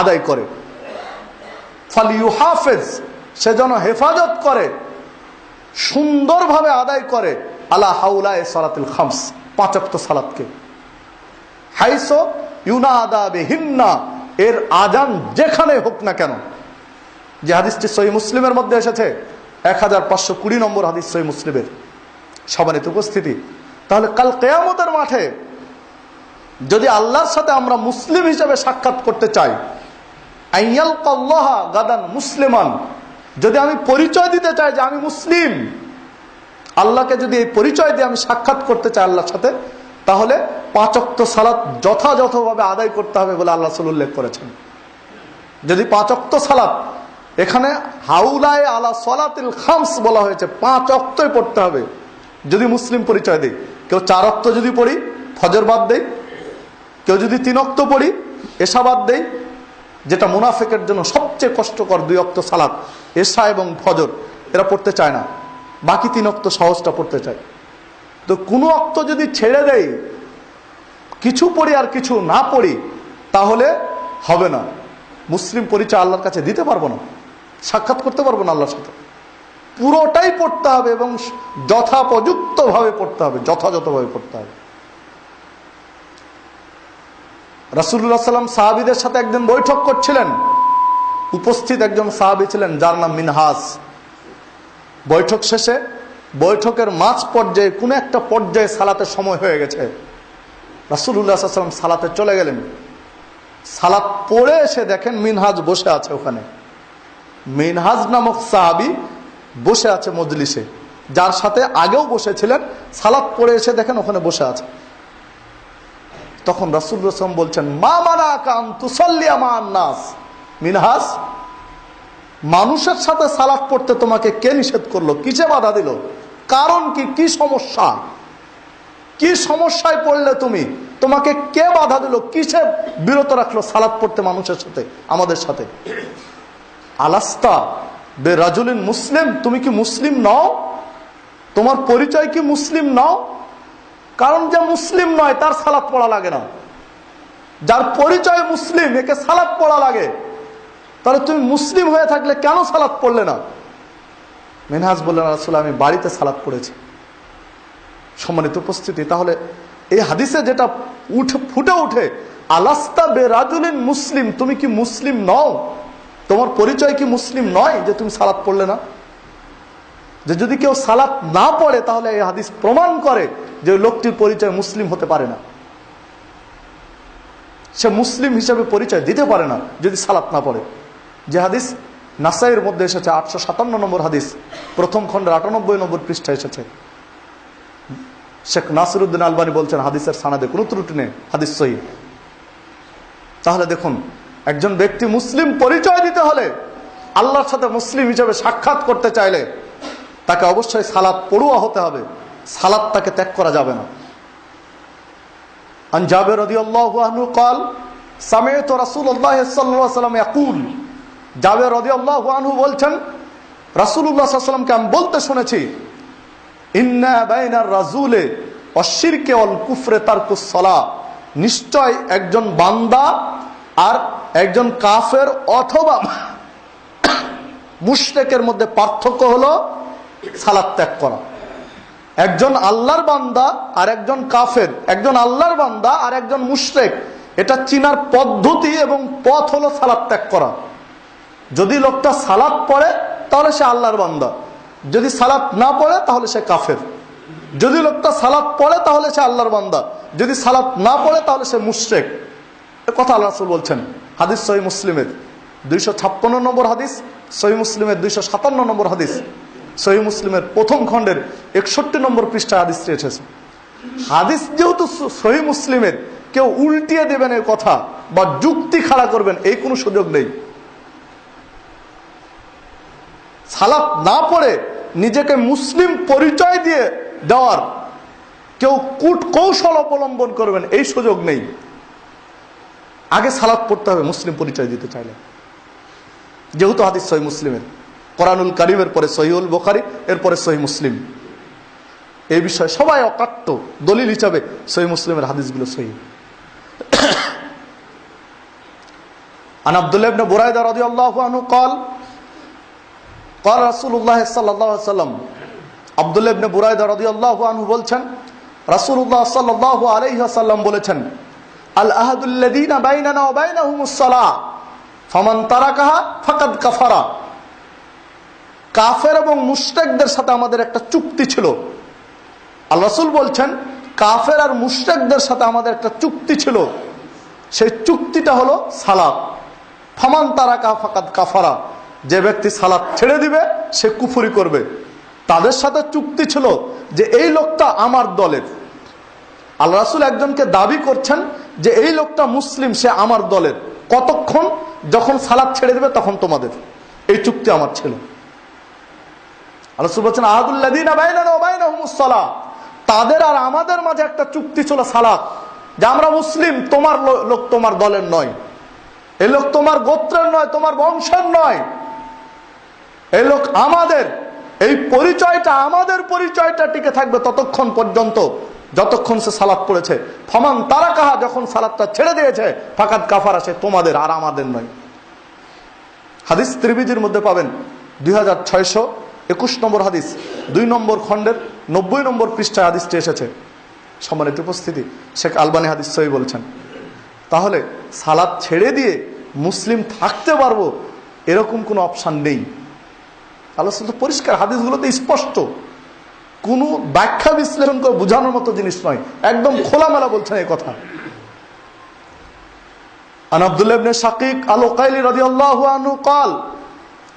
আদায় করে। ফালইউহাফিজ, সে যেন হেফাজত করে, সুন্দরভাবে আদায় করে, আলা হাউলাই সালাতুল খামস, 5 ওয়াক্ত সালাতকে। হাইসো ইউনাদা বিহিন্না, এর আজান যেখানে হোক না কেন। যে হাদিসটি সহিহ মুসলিমের মধ্যে এসেছে, 1520 নম্বর হাদিস সহিহ মুসলিমের। সম্মানিত উপস্থিতি, তাহলে কাল কিয়ামতের মাঠে যদি আল্লাহর সাথে আমরা মুসলিম হিসেবে সাক্ষাৎ করতে চাই, আইয়ালকাল্লাহ গাদান মুসলিমান, যদি আমি পরিচয় দিতে চাই যে আমি মুসলিম, আল্লাহকে যদি এই পরিচয় দিয়ে আমি সাক্ষাৎ করতে চাই আল্লাহর সাথে, তাহলে 5 ওয়াক্ত সালাত যথাযথভাবে আদায় করতে হবে বলে আল্লাহ রাসূল উল্লেখ করেছেন। যদি 5 ওয়াক্ত সালাত, এখানে হাউলায়ে আলা সালাতিল খামস বলা হয়েছে, 5 ওয়াক্তই পড়তে হবে যদি মুসলিম পরিচয় দেই। কেউ 4 ওয়াক্ত যদি পড়ি, ফজর বাদ দেই, কেউ যদি 3 ওয়াক্ত পড়ি, এশা বাদ দেই, যেটা মুনাফিকের জন্য সবচেয়ে কষ্টকর, 2 ওয়াক্ত সালাত, এশা এবং ফজর এরা পড়তে চায় না, বাকি 3 ওয়াক্ত সহজটা পড়তে চায়। তো কোনো ওয়াক্ত যদি ছেড়ে দেই, কিছু পড়ি আর কিছু না পড়ি, তাহলে হবে না, মুসলিম পরিচয় আল্লাহর কাছে দিতে পারবো না, সাক্ষাৎ করতে পারবো না আল্লাহর সাথে। পুরোটাই পড়তে হবে এবং যথোপযুক্তভাবে পড়তে হবে, যথাযথভাবে পড়তে হবে। রাসূলুল্লাহ সাল্লাল্লাহু আলাইহি ওয়াসাল্লাম সাহাবীদের সাথে একদিন বৈঠক করছিলেন। উপস্থিত একজন সাহাবী ছিলেন যার নাম মিনহাস। বৈঠক শেষে, বৈঠকের মাঝ পর্যায়ে কোনো একটা পর্যায়ে সালাতের সময় হয়ে গেছে, রাসূলুল্লাহ সাল্লাল্লাহু আলাইহি ওয়াসাল্লাম সালাতে চলে গেলেন। সালাত পড়ে এসে দেখেন মিনহাজ বসে আছে ওখানে। মিনহাজ নামক সাহাবী বসে আছে মজলিসে, যার সাথে আগেও বসেছিলেন। সালাত পড়ে এসে দেখেন ওখানে বসে আছে। তখন রাসূলুল্লাহ সাল্লাল্লাহু আলাইহি ওয়াসাল্লাম বলছেন, মা মানাকা আন তুসাল্লি মা'আন নাস, মিনহাজ, মানুষের সাথে সালাত পড়তে তোমাকে কে নিষেধ করলো, কিসে বাধা দিল, কারণ কি, কি সমস্যা, কি সমস্যায় পড়লে তুমি, তোমাকে কে বাধা দিল, কিসে বিরত রাখলো সালাত পড়তে মানুষের সাথে, আমাদের সাথে। আলাস্তা বে রাজুলিন মুসলিম, তুমি কি মুসলিম নও, তোমার পরিচয় কি মুসলিম নও? কারণ যে মুসলিম নয় তার সালাত পড়া লাগে না, যার পরিচয় মুসলিম একে সালাত পড়া লাগে। তাহলে তুমি মুসলিম হয়ে থাকলে কেন সালাত পড়লে না? মিনহাজ বললেন, রাসূল আমি বাড়িতে সালাত পড়েছি। সম্মানিত উপস্থিতি, তাহলে এই হাদিসে যেটা ফুটে উঠে, আলাস্তা বে রাজুলিন মুসলিম, তুমি কি মুসলিম নও, তোমার পরিচয় কি মুসলিম নয় যে তুমি সালাত পড়লে না? যে যদি কেউ সালাত না পড়ে তাহলে এই হাদিস প্রমাণ করে যে লোকটির পরিচয় মুসলিম হতে পারে না, সে মুসলিম হিসেবে পরিচয় দিতে পারে না যদি সালাত না পড়ে। যে হাদিস নাসাইয়ের মধ্যে এসেছে, 857 নম্বর হাদিস, প্রথম খণ্ডের 98 নম্বর পৃষ্ঠায় এসেছে। শেখ নাসিরউদ্দিন আলবানী বলছেন হাদিসের সানাদে কোনো ত্রুটি নেই, হাদিস সহিহ। তাহলে দেখুন, একজন ব্যক্তি মুসলিম পরিচয় দিতে হলে, আল্লাহর সাথে মুসলিম হিসেবে সাক্ষাৎ করতে চাইলে তাকে অবশ্যই সালাত পড়ুয়া হতে হবে, সালাত তাকে ত্যাগ করা যাবে না। আন জাবের রাদিয়াল্লাহু আনহু قال سمعت رسول الله صلى الله عليه وسلم يقول জাবের রাদিয়াল্লাহু আনহু বলছেন রাসূলুল্লাহ সাল্লাল্লাহু আলাইহি ওয়াসাল্লামকে আমি বলতে শুনেছি ইন্না বাইনার রাজুলে ওয়াশশিরকি ওয়াল কুফরে তারকুস সালাহ, নিশ্চয় একজন বান্দা আর একজন কাফের অথবা মুশরিকের মধ্যে পার্থক্য হলো সালাত ত্যাগ করা। একজন আল্লাহর বান্দা আর একজন কাফের, একজন আল্লাহর বান্দা আর একজন মুশরিক, এটা চিনার পদ্ধতি এবং পথ হলো সালাত ত্যাগ করা। যদি লোকটা সালাত পড়ে তাহলে সে আল্লাহর বান্দা, যদি সালাত না পড়ে তাহলে সে কাফের। যদি লোকটা সালাত পড়ে তাহলে সে আল্লাহর বান্দা, যদি সালাত না পড়ে তাহলে সে মুশরিক। এর কথা আল্লাহ রাসূল বলছেন। হাদিস সহিহ মুসলিমের 256 নম্বর হাদিস, সহিহ মুসলিমের 257 নম্বর হাদিস, সহিহ মুসলিমের প্রথম খণ্ডের 61 নম্বর পৃষ্ঠায় হাদিসটি এসেছে। হাদিস যেহেতু সহিহ মুসলিমের, কেউ উল্টিয়ে দেবেন এর কথা বা যুক্তি খাড়া করবেন এই কোনো সুযোগ নেই। সালাত না পড়ে নিজেকে মুসলিম পরিচয় দিয়ে দেওয়ার কেউ কূট কৌশল অবলম্বন করবেন এই সুযোগ নেই। আগে সালাত পড়তে হবে মুসলিম পরিচয় দিতে চাইলে, যেহেতু হাদিস সহিহ মুসলিমের, কোরআনুল কারীমের পরে সহিহুল বুখারী, এরপরে সহিহ মুসলিম। এই বিষয়ে সবাই অকাট্য, দলিল হিসাবে সহিহ মুসলিমের হাদিসগুলো সহিহ। আন আব্দুল্লাহ ইবনে বুরাইদা রাদিয়াল্লাহু আনহু قال قال রাসূলুল্লাহ সাল্লাল্লাহু আলাইহি ওয়াসাল্লাম, আব্দুল্লাহ ইবনে বুরাইদা রাদিয়াল্লাহু আনহু বলছেন রাসূলুল্লাহ সাল্লাল্লাহু আলাইহি ওয়াসাল্লাম বলেছেন, আল আহাদুল্লাযীনা বাইনানা ওয়া বাইনাহুমুস সালাহ ফামান তারাকাহা ফাকাদ কাফারা। কাফের এবং মুশরিকদের সাথে আমাদের একটা চুক্তি ছিল। আল্লাহ রাসূল বলছেন কাফের আর মুশরিকদের সাথে আমাদের একটা চুক্তি ছিল, সেই চুক্তিটা হলো সালাত। ফামান তারাকাহা ফাকাদ কাফারা, যে ব্যক্তি সালাত ছেড়ে দিবে সে কুফরি করবে। তাদের সাথে চুক্তি ছিল যে এই লোকটা আমার দলের। আল্লাহ রাসূল একজনকে দাবি করছেন যে এই লোকটা মুসলিম, সে আমার দলের। কতক্ষণ? যখন সালাত ছেড়ে দিবে তখন তোমাদের। এই চুক্তি আমার ছিল। আল্লাহ রাসূল বলছেন আহাদুল্লাযীনা বাইনানা ওয়া বাইনাহুমুস সালাহ, তাদের আর আমাদের মাঝে একটা চুক্তি ছিল সালাত, যে আমরা মুসলিম, তোমার লোক তোমার দলের নয়, এই লোক তোমার গোত্রের নয়, তোমার বংশের নয়, এই লোক আমাদের। এই পরিচয়টা, আমাদের পরিচয়টা টিকে থাকবে ততক্ষণ পর্যন্ত যতক্ষণ সে সালাত পড়েছে। ফামান তারাকাহা, যখন সালাতটা ছেড়ে দিয়েছে, ফাকাদ কাফারা, সে তোমাদের আর আমাদের নয়। হাদিস তিরমিজির মধ্যে পাবেন 2621 নম্বর হাদিস, 2 নম্বর খণ্ডের 90 নম্বর পৃষ্ঠায় হাদিসটি এসেছে। সম্মানিত উপস্থিতি, শেখ আলবানী হাদিস সহিহ বলছেন। তাহলে সালাত ছেড়ে দিয়ে মুসলিম থাকতে পারবো এরকম কোনো অপশন নেই। আলোচনা তো পরিষ্কার, হাদিসগুলোতে স্পষ্ট, কোনো ব্যাখ্যা বিশ্লেষণ করে বোঝানোর মতো জিনিস নয়, একদম খোলামেলা বলছেন এই কথা। আন আব্দুল্লাহ ইবনে শাকিক আল উকাইলি রাদিয়াল্লাহু আনহু قال,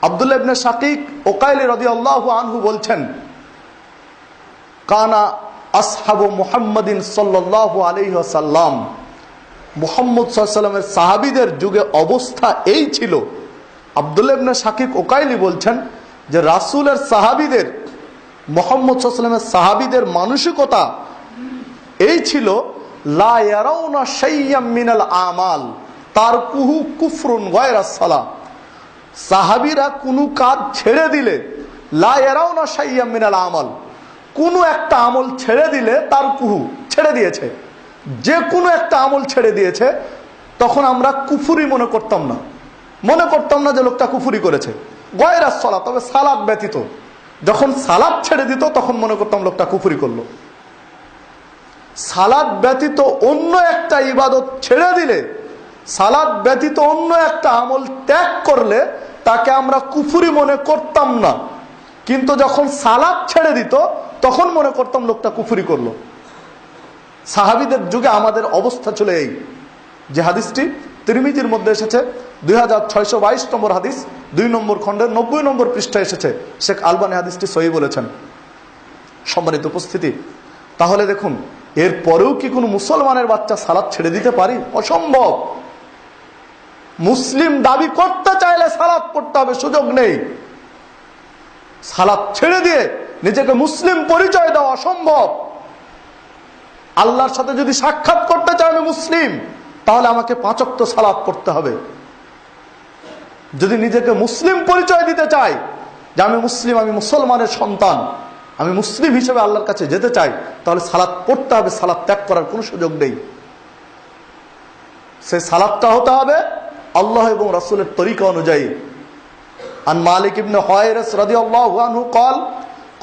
আব্দুল্লাহ ইবনে শাকিক উকাইলি রাদিয়াল্লাহু আনহু বলছেন, কানা আসহাবু মুহাম্মাদিন সাল্লাল্লাহু আলাইহি ওয়াসাল্লাম, মুহাম্মদ সাল্লাল্লাহু আলাইহি ওয়াসাল্লামের সাহাবীদের যুগে অবস্থা এই ছিল। আব্দুল্লাহ ইবনে শাকিক উকাইলি বলছেন যে রাসূলের সাহাবীদের, মুহাম্মদ সাল্লাল্লাহু আলাইহি ওয়াসাল্লামের সাহাবীদের মানসিকতা এই ছিল, লা ইয়ারাউনা শাইয়্যাম মিনাল আমাল তারকুহু কুফরুন গায়রাস সালাহ। সাহাবীরা কোনো কাজ ছেড়ে দিলে, লা ইয়ারাউনা শাইয়্যাম মিনাল আমাল, কোনো একটা আমল ছেড়ে দিলে, তারকুহু ছেড়ে দিয়েছে, যে কোনো একটা আমল ছেড়ে দিয়েছে, তখন আমরা কুফরি মনে করতাম না, যে লোকটা কুফরি করেছে। গায়রাস সালাহ, তবে সালাত ব্যতীত, যখন সালাত ছেড়ে দিত তখন মনে করতাম লোকটা কুফরি করলো। সালাত ব্যতীত অন্য একটা ইবাদত ছেড়ে দিলে, সালাত ব্যতীত অন্য একটা আমল ত্যাগ করলে তাকে আমরা কুফরি মনে করতাম না, কিন্তু যখন সালাত ছেড়ে দিত তখন মনে করতাম লোকটা কুফরি করলো। সাহাবীদের যুগে আমাদের অবস্থা ছিল এই, যে হাদিসটি তিরমিজির মধ্যে এসেছে 2622 নম্বর হাদিস, 2 নম্বর খণ্ডের 90 নম্বর পৃষ্ঠায় এসেছে। শেখ আলবানী হাদিসটি সহিহ বলেছেন। সম্মানিত উপস্থিতি, তাহলে দেখুন, এর পরেও কি কোনো মুসলমানের বাচ্চা সালাত ছেড়ে দিতে পারি? অসম্ভব। মুসলিম দাবি করতে চাইলে সালাত পড়তে হবে, সুযোগ নেই। সালাত ছেড়ে দিয়ে নিজেকে মুসলিম পরিচয় দেওয়া অসম্ভব। আল্লাহর সাথে যদি সাক্ষাৎ করতে চাই আমি মুসলিম, তাহলে আমাকে 5 ওয়াক্ত সালাত পড়তে হবে। যদি নিজেকে মুসলিম পরিচয় দিতে চাই যে আমি মুসলিম, আমি মুসলমানের সন্তান, আমি মুসলিম হিসেবে আল্লাহর কাছে যেতে চাই, তাহলে সালাত পড়তে হবে। সালাত ত্যাগ করার কোনো সুযোগ নেই। সেই সালাতটা হতে হবে আল্লাহ এবং রাসূলের তরিকা অনুযায়ী। আন মালিক ইবনে হুয়াইরিস রাদিয়াল্লাহু আনহু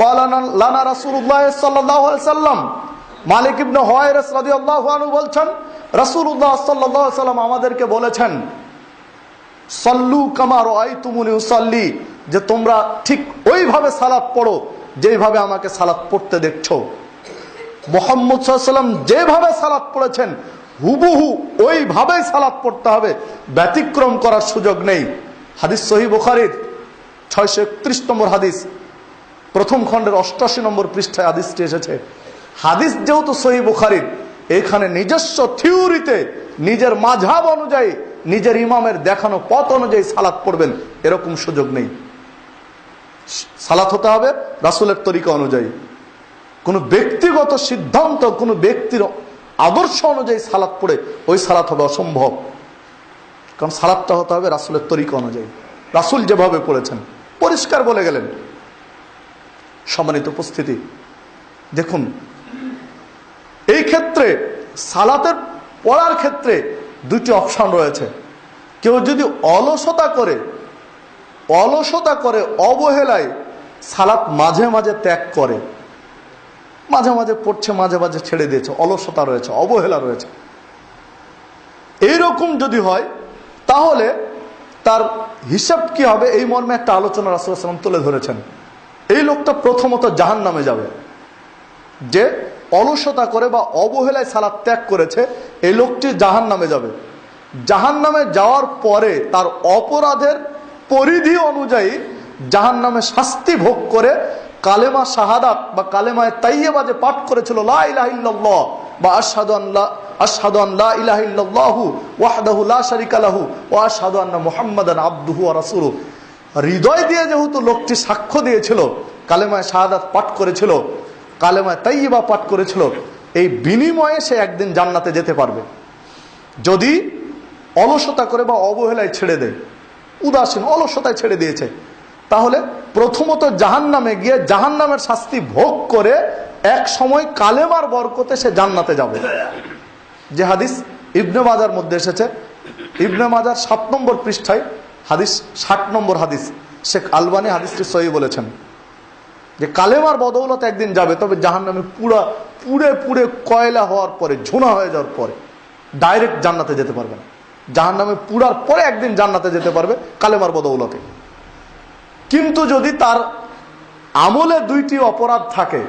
قال لنا رسول الله صلى الله عليه وسلم, মালিক ইবনে হুয়াইরিস রাদিয়াল্লাহু আনহু বলছেন রাসূলুল্লাহ সাল্লাল্লাহু আলাইহি ওয়াসাল্লাম আমাদেরকে বলেছেন, সাল্লু কামা রাআইতুমুনি উসাল্লি, যে তোমরা ঠিক ওইভাবে সালাত পড়ো যেইভাবে আমাকে সালাত পড়তে দেখছো। মুহাম্মদ সাল্লাল্লাহু আলাইহি ওয়াসাল্লাম যেভাবে সালাত পড়েছেন হুবহু ওইভাবেই সালাত পড়তে হবে, ব্যতিক্রম করার সুযোগ নেই। হাদিস সহিহ বুখারীর 631 নম্বর হাদিস, প্রথম খণ্ডের 88 নম্বর পৃষ্ঠায় হাদিসটি এসেছে। হাদিস যেহেতু সহিহ বুখারীর, এখানে নিজস্ব থিওরিতে নিজের মাযহাব অনুযায়ী নিজের ইমামের দেখানো পথ অনুযায়ী সালাত পড়বেন, এরকম সুযোগ নেই। সালাত হতে হবে রাসূলের তরিকা অনুযায়ী। কোন ব্যক্তিগত সিদ্ধান্ত, কোন ব্যক্তির আদর্শ অনুযায়ী সালাত পড়ে ওই সালাত হবে অসম্ভব। কারণ সালাতটা হতে হবে রাসূলের তরিকা অনুযায়ী, রাসূল যেভাবে পড়েছেন পরিষ্কার বলে গেলেন। সম্মানিত উপস্থিতি, দেখুন এই ক্ষেত্রে সালাতের পড়ার ক্ষেত্রে দুটি অপশন রয়েছে। কেউ যদি অলসতা করে অবহেলায় সালাত মাঝে মাঝে ত্যাগ করে, মাঝে মাঝে পড়ছে মাঝে মাঝে ছেড়ে দিয়েছে, অলসতা রয়েছে, অবহেলা রয়েছে, এইরকম যদি হয় তাহলে তার হিসাব কি হবে? এই মর্মে একটা আলোচনা রাসূল সাল্লাল্লাহু আলাইহি ওয়াসাল্লাম তুলে ধরেছেন। এই লোকটা প্রথমত জাহান্নামে যাবে, যে অলসতা করে বা অবহেলায় সালাত ত্যাগ করেছে, এই লোকটি জাহান্নামে যাবে। জাহান্নামে যাওয়ার পরে তার অপরাধের পরিধি অনুযায়ী জাহান্নামে শাস্তি ভোগ করে কালেমা শাহাদাত বা কালেমায়ে তাইয়্যিবা যে পাঠ করেছিল, লা ইলাহা ইল্লাল্লাহ বা আশহাদু আন লা ইলাহা ইল্লাল্লাহু ওয়াহদাহু লা শারীকা লাহু ওয়া আশহাদু আন্না মুহাম্মাদান আবদুহু ওয়া রাসূলুহু, হৃদয় দিয়ে যেহেতু লোকটি সাক্ষ্য দিয়েছিল, কালেমায়ে শাহাদাত পাঠ করেছিল, কালেমায়ে তাইয়্যিবা পাঠ করেছিল, এই বিনিময়ে সে একদিন জান্নাতে যেতে পারবে। যদি অলসতা করে বা অবহেলায় ছেড়ে দেয়, উদাসীন অলসতায় ছেড়ে দিয়েছে, তাহলে প্রথমত জাহান্নামে গিয়ে জাহান্নামের শাস্তি ভোগ করে এক সময় কালেমার বরকতে সে জান্নাতে যাবে। যে হাদিস ইবনে মাজার মধ্যে এসেছে, ইবনে মাজার 7 নম্বর পৃষ্ঠায় হাদিস 60 নম্বর হাদিস, শেখ আলবানী হাদিসটি সহিহ বলেছেন যে কালেমার বদৌলতে একদিন যাবে, তবে জাহান্নামে পুড়ে পুড়ে কয়লা হওয়ার পরে, ঝুনা হয়ে যাওয়ার পরে ডাইরেক্ট জান্নাতে যেতে পারবে না। জাহান্নামে পুড়ার পরে একদিন জান্নাতে যেতে পারবে কালেমার বদৌলতে। কিন্তু যদি তার আমলে 2টি অপরাধ থাকে,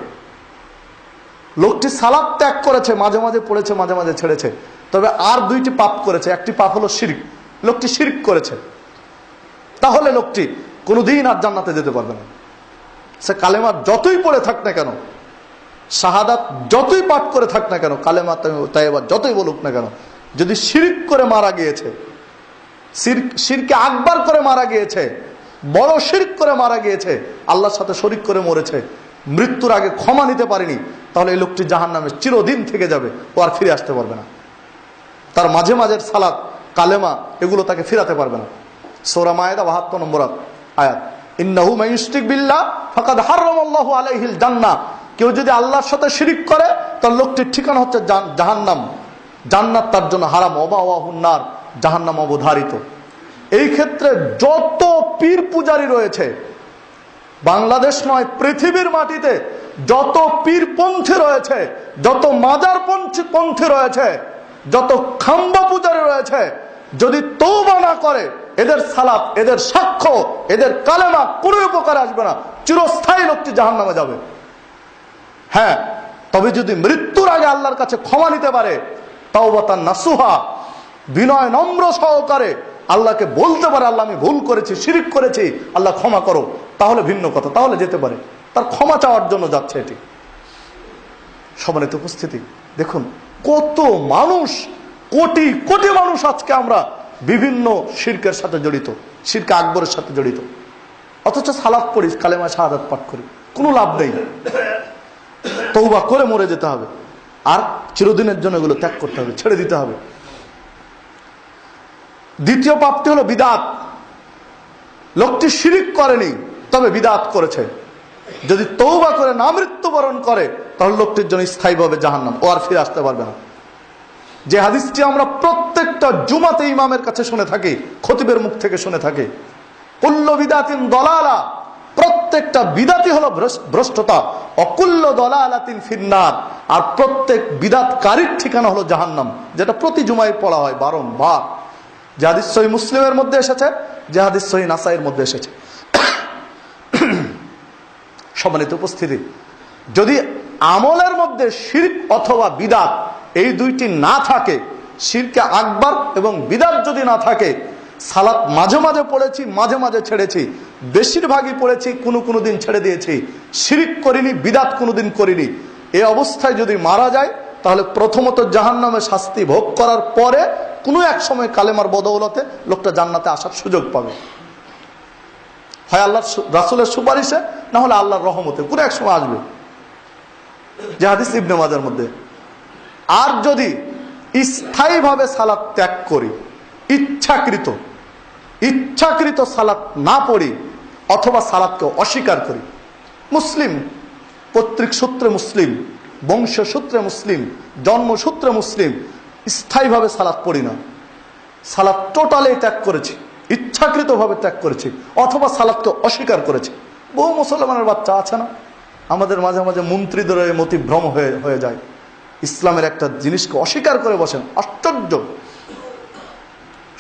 লোকটি সালাত ত্যাগ করেছে, মাঝে মাঝে পড়েছে মাঝে মাঝে ছেড়েছে, তবে আর 2টি পাপ করেছে। একটি পাপ হলো শিরক, লোকটি শিরক করেছে, তাহলে লোকটি কোনোদিন আর জান্নাতে যেতে পারবে না। সে কালেমা যতই পড়ে থাক না কেন, শাহাদাত যতই পাঠ করে থাক না কেন, কালেমা তাইয়্যিবা যতই বলুক না কেন, যদি শিরক করে মারা গিয়েছে, শিরকে আকবার করে মারা গিয়েছে, বড় শিরক করে মারা গিয়েছে, আল্লাহর সাথে শরীক করে মরেছে, মৃত্যুর আগে ক্ষমা নিতে পারেনি, তাহলে এই লোকটি জাহান্নামে চিরদিন থেকে যাবে, ও আর ফিরে আসতে পারবে না। তার মাঝে মাঝে সালাত, কালেমা এগুলো তাকে ফিরাতে পারবে না। সূরা মায়েদা 72 নম্বর আয়াত, ইন্নাহু মান ইউশরিক বিল্লাহ ফাকাদ হারামাল্লাহু আলাইহিল জান্নাহ, কেউ যদি আল্লাহর সাথে শিরক করে তার লোকটির ঠিকানা হচ্ছে জাহান্নাম, জান্নাত তার জন্য হারাম, ওয়াবাহুন নার, জাহান্নাম অবধারিত। এই ক্ষেত্রে যত পীর পূজারী রয়েছে, বাংলাদেশ নয় পৃথিবীর মাটিতে যত পীরপন্থী রয়েছে, যত মাজার পন্থী রয়েছে, যত খাম্বা পূজারী রয়েছে, যদি তওবা না করে, এদের সালাত, এদের সাক্ষ্য, এদের কালেমা কোনো উপকার আসবে না, চিরস্থায়ী লোকটি জাহান্নামে যাবে। হ্যাঁ, তবে যদি মৃত্যুর আগে আল্লাহর কাছে ক্ষমা নিতে পারে, তাওবাতান নাসুহা, বিনয় নম্র সহকারে আল্লাহকে বলতে পারে, আল্লাহ আমি ভুল করেছি, শিরক করেছি, আল্লাহ ক্ষমা করো, তাহলে ভিন্ন কথা, তাহলে যেতে পারে। তার ক্ষমা চাওয়ার জন্য যাচ্ছে এটি। সম্মানিত উপস্থিতি, দেখুন কত মানুষ, কোটি কোটি মানুষ আজকে আমরা বিভিন্ন শিরকের সাথে জড়িত, শিরকে আকবরের সাথে জড়িত, অথচ সালাত পড়ি, কালেমা শাহাদাত পাঠ করি, কোনো লাভ নেই। তওবা করে মরে যেতে হবে। আর চিরদিনের জন্য এগুলো ত্যাগ করতে হবে, ছেড়ে দিতে হবে। দ্বিতীয় পাপটি হলো বিদআত। লোকটি শিরিক করেনি, তবে বিদআত করেছে। যদি তওবা করে না মৃত্যুবরণ করে, তাহলে লোকটির জন্য স্থায়ীভাবে জাহান্নাম, ও আর ফিরে আসতে পারবে না। যে হাদিসটি আমরা প্রত্যেকটা জুমাতে ইমামের কাছে শুনে থাকি, খতিবের মুখ থেকে শুনে থাকি, কুল্লু বিদআতিন দালালা, প্রত্যেকটা বিদাতি হলো ভ্রষ্টতা, অকুল্লু দালালাতিন ফিন্নার, আর প্রত্যেক বিদাতকারীর ঠিকানা হলো জাহান্নাম, যেটা প্রতি জুমায় পড়া হয় বারংবার। যে হাদিস সহিহ মুসলিমের মধ্যে এসেছে, যে হাদিস সহিহ নাসাইয়ের মধ্যে এসেছে। সম্মানিত উপস্থিতি, যদি আমলের মধ্যে শিরক অথবা বিদআত এই দুইটি না থাকে, শিরকে আকবার এবং বিদআত যদি না থাকে, সালাত মাঝে মাঝে পড়েছি, মাঝে মাঝে ছেড়েছি, বেশিরভাগই পড়েছি, কোনো দিন ছেড়ে দিয়েছি, শিরক করিনি, বিদআত কোনোদিন করিনি, এই অবস্থায় যদি মারা যায়, তাহলে প্রথমত জাহান্নামে শাস্তি ভোগ করার পরে কোনো এক সময় কালেমার বদৌলতে লোকটা জান্নাতে আসার সুযোগ পাবে, হয় আল্লাহ রাসূলের সুপারিশে, না হলে আল্লাহর রহমতে কোনো এক সময় আসবে, যে হাদিস ইবনে মাজার মধ্যে। আর যদি স্থায়ীভাবে সালাত ত্যাগ করি, ইচ্ছাকৃত সালাত না পড়ি, অথবা সালাতকে অস্বীকার করি, মুসলিম, পৈতৃক সূত্রে মুসলিম, বংশ সূত্রে মুসলিম, জন্মসূত্রে মুসলিম, স্থায়ীভাবে সালাত পড়ি না, সালাত টোটালি ত্যাগ করেছি, ইচ্ছাকৃতভাবে ত্যাগ করেছি, অথবা সালাতকে অস্বীকার করেছি। বহু মুসলমানের বাচ্চা আছে না, আমাদের মাঝে মাঝে মন্ত্রীদের মতিভ্রম হয়ে যায়, ইসলামের একটা জিনিসকে অস্বীকার করে বসেন, আশ্চর্য।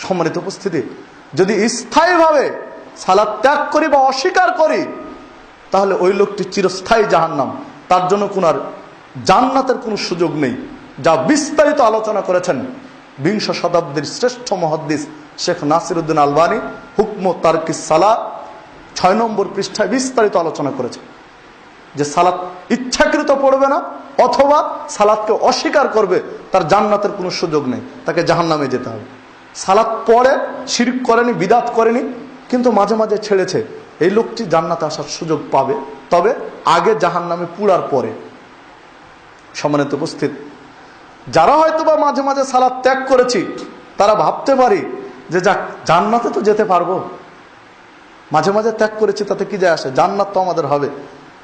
সম্মানিত উপস্থিতি, যদি স্থায়ীভাবে সালাত ত্যাগ করি বা অস্বীকার করি, তাহলে ওই লোকটি চিরস্থায়ী জাহান্নাম, তার জন্য কোন আর জান্নাতের কোনো সুযোগ নেই, যা বিস্তারিত আলোচনা করেছেন বিংশ শতাব্দীর শ্রেষ্ঠ মুহাদ্দিস শেখ নাসিরউদ্দিন আলবানী হুকম তারকিস সালাত 6 নম্বর পৃষ্ঠায় বিস্তারিত আলোচনা করেছে, যে সালাত ইচ্ছাকৃত পড়বে না অথবা সালাতকে অস্বীকার করবে, তার জান্নাতের কোনো সুযোগ নেই, তাকে জাহান্নামে যেতে হবে। সালাত পড়ে, শিরক করেনি, বিদআত করেনি, কিন্তু মাঝে মাঝে ছেড়েছে, এই লোকটি জান্নাতে আসার সুযোগ পাবে, তবে আগে জাহান্নামে পুরার পরে। সম্মানিত উপস্থিত, যারা হয়তোবা মাঝে মাঝে সালাত ত্যাগ করেছি, তারা ভাবতে পারি যে যাক, জান্নাতে তো যেতে পারবো, মাঝে মাঝে ত্যাগ করেছি তাতে কি যায় আসে, জান্নাত তো আমাদের হবে।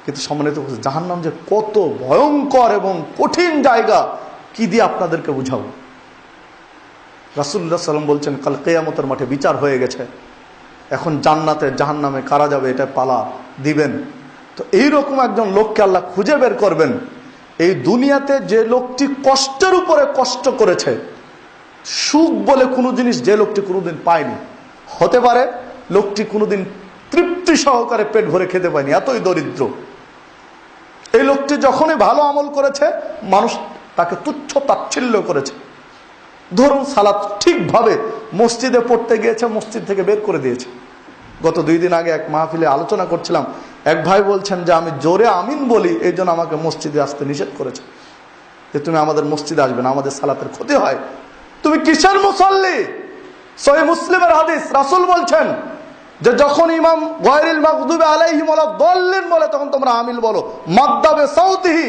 কিন্তু সম্মানিত উপস্থিত, জাহান্নাম যে কত ভয়ঙ্কর এবং কঠিন জায়গা, কি দিয়ে আপনাদেরকে বুঝাবো। রাসূলুল্লাহ সাল্লাল্লাহু আলাইহি ওয়াসাল্লাম বলছেন, কাল কিয়ামতের মাঠে বিচার হয়ে গেছে, এখন জান্নাতে জাহান্নামে কারা যাবে এটা পালা দিবেন। তো এইরকম একজন লোককে আল্লাহ খুঁজে বের করবেন। এই দুনিয়াতে যে লোকটি কষ্টের উপরে কষ্ট করেছে, সুখ বলে কোনো জিনিস যে লোকটি কোনোদিন পায়নি, হতে পারে লোকটি কোনোদিন তৃপ্তি সহকারে পেট ভরে খেতে পায়নি, এতই দরিদ্র। এই লোকটি যখনই ভালো আমল করেছে, মানুষ তাকে তুচ্ছ তাচ্ছিল্য করেছে। ধরুন সালাত ঠিকভাবে মসজিদে পড়তে গিয়েছে, মসজিদ থেকে বের করে দিয়েছে। গত 2 দিন আগে এক মাহফিলে আলোচনা করছিলাম, এক ভাই বলছেন যে আমি জোরে আমিন বলি, এই জন্য আমাকে মসজিদে আসতে নিষেধ করেছে, যে তুমি আমাদের মসজিদে আসবে না, আমাদের সালাতের ক্ষতি হয়। তুমি কিসের মুসল্লি? সহিহ মুসলিমের হাদিস, রাসূল বলছেন যে যখন ইমাম গায়রিল মাগদুবি আলাইহিম ওয়ালাদ দাল্লিন বলে, তখন তোমরা আমিন বলো, মাদ্দাবে সাউতিহি,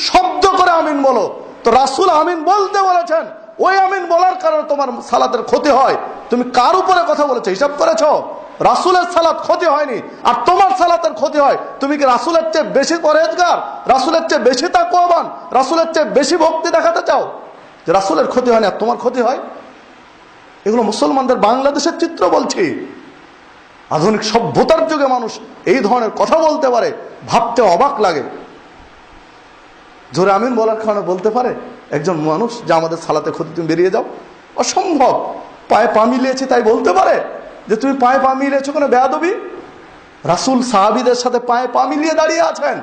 শব্দ করে আমিন বলো। তো রাসূল আমিন বলতে বলেছেন, ওই আমিন বলার কারণে তোমার সালাতের ক্ষতি হয়। তুমি কার উপরে কথা বলেছো, হিসাব করেছো? রাসূলের সালাত ক্ষতি হয়নি, আর তোমার সালাতের ক্ষতি হয়। তুমি কি রাসূলের চেয়ে বেশি পরহেজগার, রাসূলের চেয়ে বেশি তাকওয়াবান, রাসূলের চেয়ে বেশি ভক্তি দেখাতে চাও, যে রাসূলের ক্ষতি হয় না আর তোমার ক্ষতি হয়? এগুলো মুসলমানদের বাংলাদেশের চিত্র বলছি। আধুনিক সভ্যতার যুগে মানুষ এই ধরনের কথা বলতে পারে, ভাবতে অবাক লাগে। জোরে আমিন বলার কারণে বলতে পারে একজন মানুষ যে আমাদের সালাতে ক্ষতি, তুমি বেরিয়ে যাও? অসম্ভব। পায়ে পা মিলিয়েছি তাই বলতে পারে যে তুমি পায়ে পা মিলিয়েছো কেন, বেয়াদবি? রাসূল সাহাবীদের সাথে পায়ে পা মিলিয়ে দাঁড়িয়ে আছেন।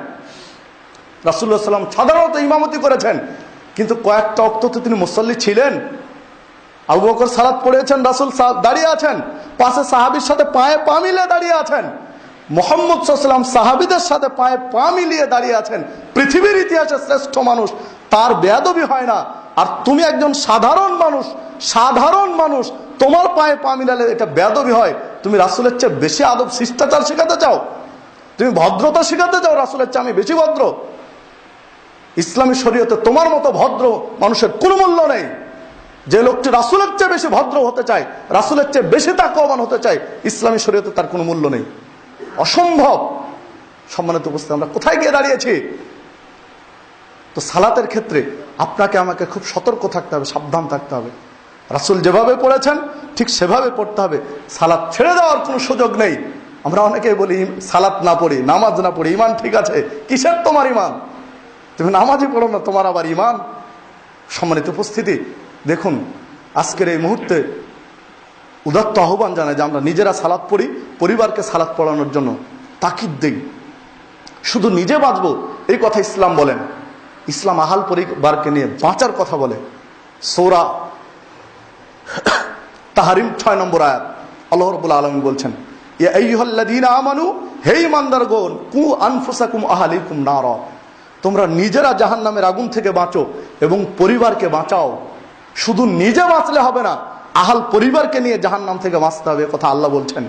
রাসূলুল্লাহ সাল্লাল্লাহু আলাইহি ওয়াসাল্লাম সাধারণত ইমামতি করেছেন, কিন্তু কয়েকটা ওয়াক্ততে তিনি মুসল্লি ছিলেন। আবু বকর সালাত পড়েছেন, রাসূল দাঁড়িয়ে আছেন, পাশে সাহাবীর সাথে পায়ে পা মিলিয়ে দাঁড়িয়ে আছেন। মুহাম্মদ সাল্লাল্লাহু আলাইহি ওয়াসাল্লাম সাহাবীদের সাথে পায়ে পা মিলিয়ে দাঁড়িয়ে আছেন, পৃথিবীর ইতিহাসে শ্রেষ্ঠ মানুষ, তার বেয়াদবি হয় না। আর তুমি একজন সাধারণ মানুষ, তোমার পায়ে পা মিলালে এটা বেয়াদবি হয়। তুমি রাসূলের চেয়ে বেশি আদব শিষ্টাচার শেখাতে চাও, তুমি ভদ্রতা শেখাতে চাও, রাসূলের চেয়ে আমি বেশি ভদ্র। ইসলামী শরীয়তে তোমার মতো ভদ্র মানুষের কোনো মূল্য নেই। যে লোকটি রাসূলের চেয়ে বেশি ভদ্র হতে চায়, রাসূলের চেয়ে বেশি তাকওয়াবান হতে চায়, ইসলামী শরীয়তে তার কোনো মূল্য নেই, অসম্ভব। সম্মানিত উপস্থিতি, আমরা কোথায় গিয়ে দাঁড়িয়েছি? তো সালাতের ক্ষেত্রে আপনাকে আমাকে খুব সতর্ক থাকতে হবে, সাবধান থাকতে হবে। রাসূল যেভাবে পড়েছেন ঠিক সেভাবে পড়তে হবে। সালাত ছেড়ে দেওয়ার কোনো সুযোগ নেই। আমরা অনেকেই বলি সালাত না পড়ি, নামাজ না পড়ি, ইমান ঠিক আছে। কিসের তোমার ইমান? তুমি নামাজই পড়ো না, তোমার আবার ইমান? সম্মানিত উপস্থিতি, দেখুন আজকের এই মুহূর্তে উদাত্ত আহ্বান জানায় যে আমরা নিজেরা সালাত পড়ি, পরিবারকে সালাত পড়ানোর জন্য তাকিদ দেই। শুধু নিজে বাঁচবো এই কথা ইসলাম বলেন। ইসলাম আহাল পরিবারকে নিয়ে বাঁচার কথা বলে। সূরা তাহরিম 6 নম্বর আয়াত আল্লাহ রাব্বুল আলামিন বলছেন, ইয়া আইয়ুহাল্লাযীনা আমানু, হে ঈমানদারগণ, কু আনফুসাকুম আহলিকুম নারা, তোমরা নিজেরা জাহান্নামের আগুন থেকে বাঁচো এবং পরিবারকে বাঁচাও। শুধু নিজে বাঁচলে হবে না, আহাল পরিবারকে নিয়ে জাহান্নাম থেকে বাঁচতে হবে, কথা আল্লাহ বলছেন।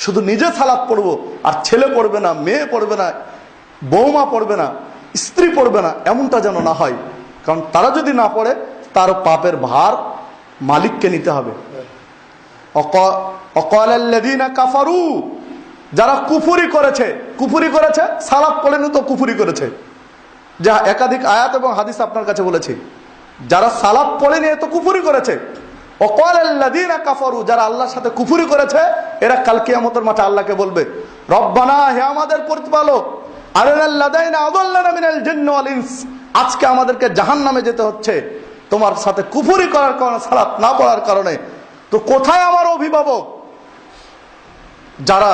শুধু নিজে সালাত পড়বো আর ছেলে পড়বে না, মেয়ে পড়বে না, বৌমা পড়বে না, স্ত্রী পড়বে না, এমনটা যেন না হয়। কারণ তারা যদি না পড়ে তার পাপের ভার মালিককে নিতে হবে। অকালাল্লাযীনা কাফারু, যারা কুফরি করেছে, সালাত পড়েনি তো কুফরি করেছে। যা একাধিক আয়াত এবং হাদিস আপনার কাছে বলেছি, যারা সালাত পড়েনি তো কুফরি করেছে। অকালাল্লাযীনা কাফারু, যারা আল্লাহর সাথে কুফরি করেছে, এরা কাল কিয়ামতের মাঠে আল্লাহকে বলবে, রব্বানা, হে আমাদের প্রতিপালক, আরিনাল্লাযীনা আযাল্লানা মিনাল জিন্নি ওয়াল ইনস, আজকে আমাদেরকে জাহান্নামে যেতে হচ্ছে তোমার সাথে কুফরি করার কারণে, সালাত না পড়ার কারণে। তো কোথায় আমার অভিভাবক, যারা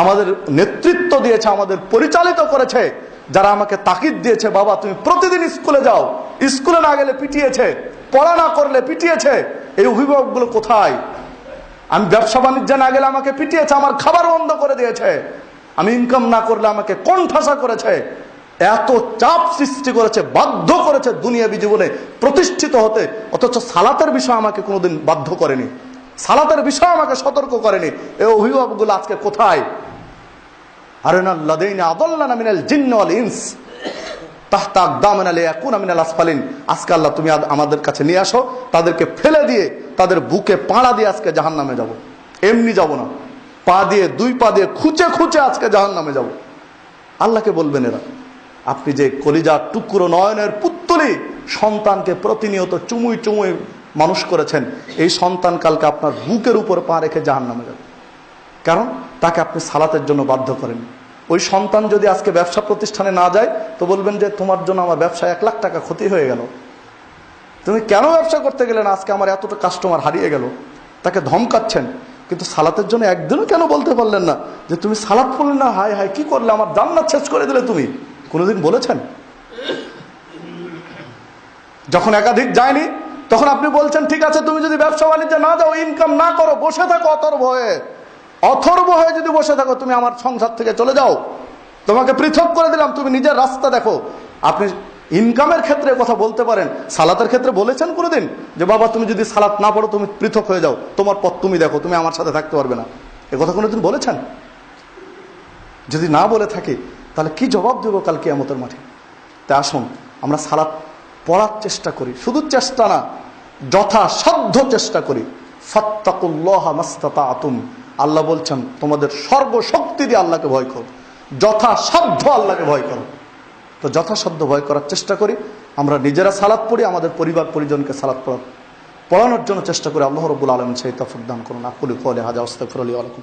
আমাদের নেতৃত্ব দিয়েছে, আমাদের পরিচালিত করেছে, যারা আমাকে তাকিদ দিয়েছে, বাবা তুমি প্রতিদিন স্কুলে যাও, স্কুলে না গেলে পিটিয়েছে, পড়া না করলে পিটিয়েছে, এই অভিভাবকগুলো কোথায়? আমি ব্যবসা বাণিজ্যে না গেলে আমাকে পিটিয়েছে, আমার খাবার বন্ধ করে দিয়েছে, আমি ইনকাম না করলে আমাকে কোণঠাসা করেছে, এত চাপ সৃষ্টি করেছে, বাধ্য করেছে দুনিয়াবী জীবনে প্রতিষ্ঠিত হতে, অথচ সালাতের বিষয় আমাকে কোনোদিন বাধ্য করেনি, সালাতের বিষয় আমাকে সতর্ক করেনি। এই অভিভাবকগুলো আজকে কোথায়? আরিনাল্লাযীনা আযাল্লানা মিনাল জিন্নি ওয়াল ইনস তাহতা আকদামিনা লিয়াকুনা মিনাল আসফালিন, আজকে আল্লাহ তুমি আমাদের কাছে নিয়ে আসো, তাদেরকে ফেলে দিয়ে, তাদের বুকে পাড়া দিয়ে আজকে জাহান্নামে যাব। এমনি যাব না, পা দিয়ে, দুই পা দিয়ে খুঁচে খুঁচে আজকে জাহান্নামে যাব। আল্লাহকে বলবেন এরা, আপনি যে কলিজার টুকরো নয়নের পুত্তলি সন্তানকে প্রতিনিয়ত চুমুই চুমুই মানুষ করেছেন, এই সন্তান কালকে আপনার বুকের উপর পা রেখে জাহান্নামে যাবে, কারণ তাকে আপনি সালাতের জন্য বাধ্য করেন। ওই সন্তান যদি আজকে ব্যবসা প্রতিষ্ঠানে না যায় তো বলবেন যে তোমার জন্য আমার ব্যবসায় 1 লাখ টাকা ক্ষতি হয়ে গেল, তুমি কেন ব্যবসা করতে গেলে না, আজকে আমার এতটা কাস্টমার হারিয়ে গেল। তাকে ধমকাচ্ছেন, কিন্তু সালাতের জন্য একদিনও কেন বলতে পারলেন না যে তুমি সালাত পড়লে না, হায় হায় কি করলে, আমার জান্নাত শেষ করে দিলে তুমি? কোনোদিন বলেছেন? যখন একাধিক যায়নি তখন আপনি বলছেন ঠিক আছে, তুমি যদি ব্যবসা বাণিজ্যে না যাও, ইনকাম না করো, বসে থাকো অথর্ব হয়ে যদি বসে থাকো, তুমি আমার সংসার থেকে চলে যাও, তোমাকে পৃথক করে দিলাম, তুমি নিজের রাস্তা দেখো। আপনি ইনকামের ক্ষেত্রে কথা বলতে পারেন, সালাতের ক্ষেত্রে বলেছেন কোনোদিন যে বাবা তুমি যদি সালাত না পড়ো তুমি পৃথক হয়ে যাও, তোমার পথ তুমি দেখো, তুমি আমার সাথে থাকতে পারবে না? এ কথা কোনোদিন বলেছেন? যদি না বলে থাকি তাহলে কি জবাব দেব কাল কিয়ামতের মাঠে? তাই আসুন আমরা সালাত পড়ার চেষ্টা করি, শুধু চেষ্টা না, যথাসাধ্য চেষ্টা করি। ফাত্তাকুল্লাহা মাসতাতাতুম, আল্লাহ বলছেন তোমাদের সর্বশক্তি দিয়ে আল্লাহকে ভয় করো, যথাসাধ্য আল্লাহকে ভয় করো। তো যথাসাধ্য ভয় করার চেষ্টা করি, আমরা নিজেরা সালাত পড়ি, আমাদের পরিবার পরিজনকে সালাত পড়ানোর জন্য চেষ্টা করি। আল্লাহ রাব্বুল আলামিন সেই তৌফিক দান করুন। আকুলু কওলি হাযা, আস্তাগফিরুল্লাহ ওয়া লাকুম।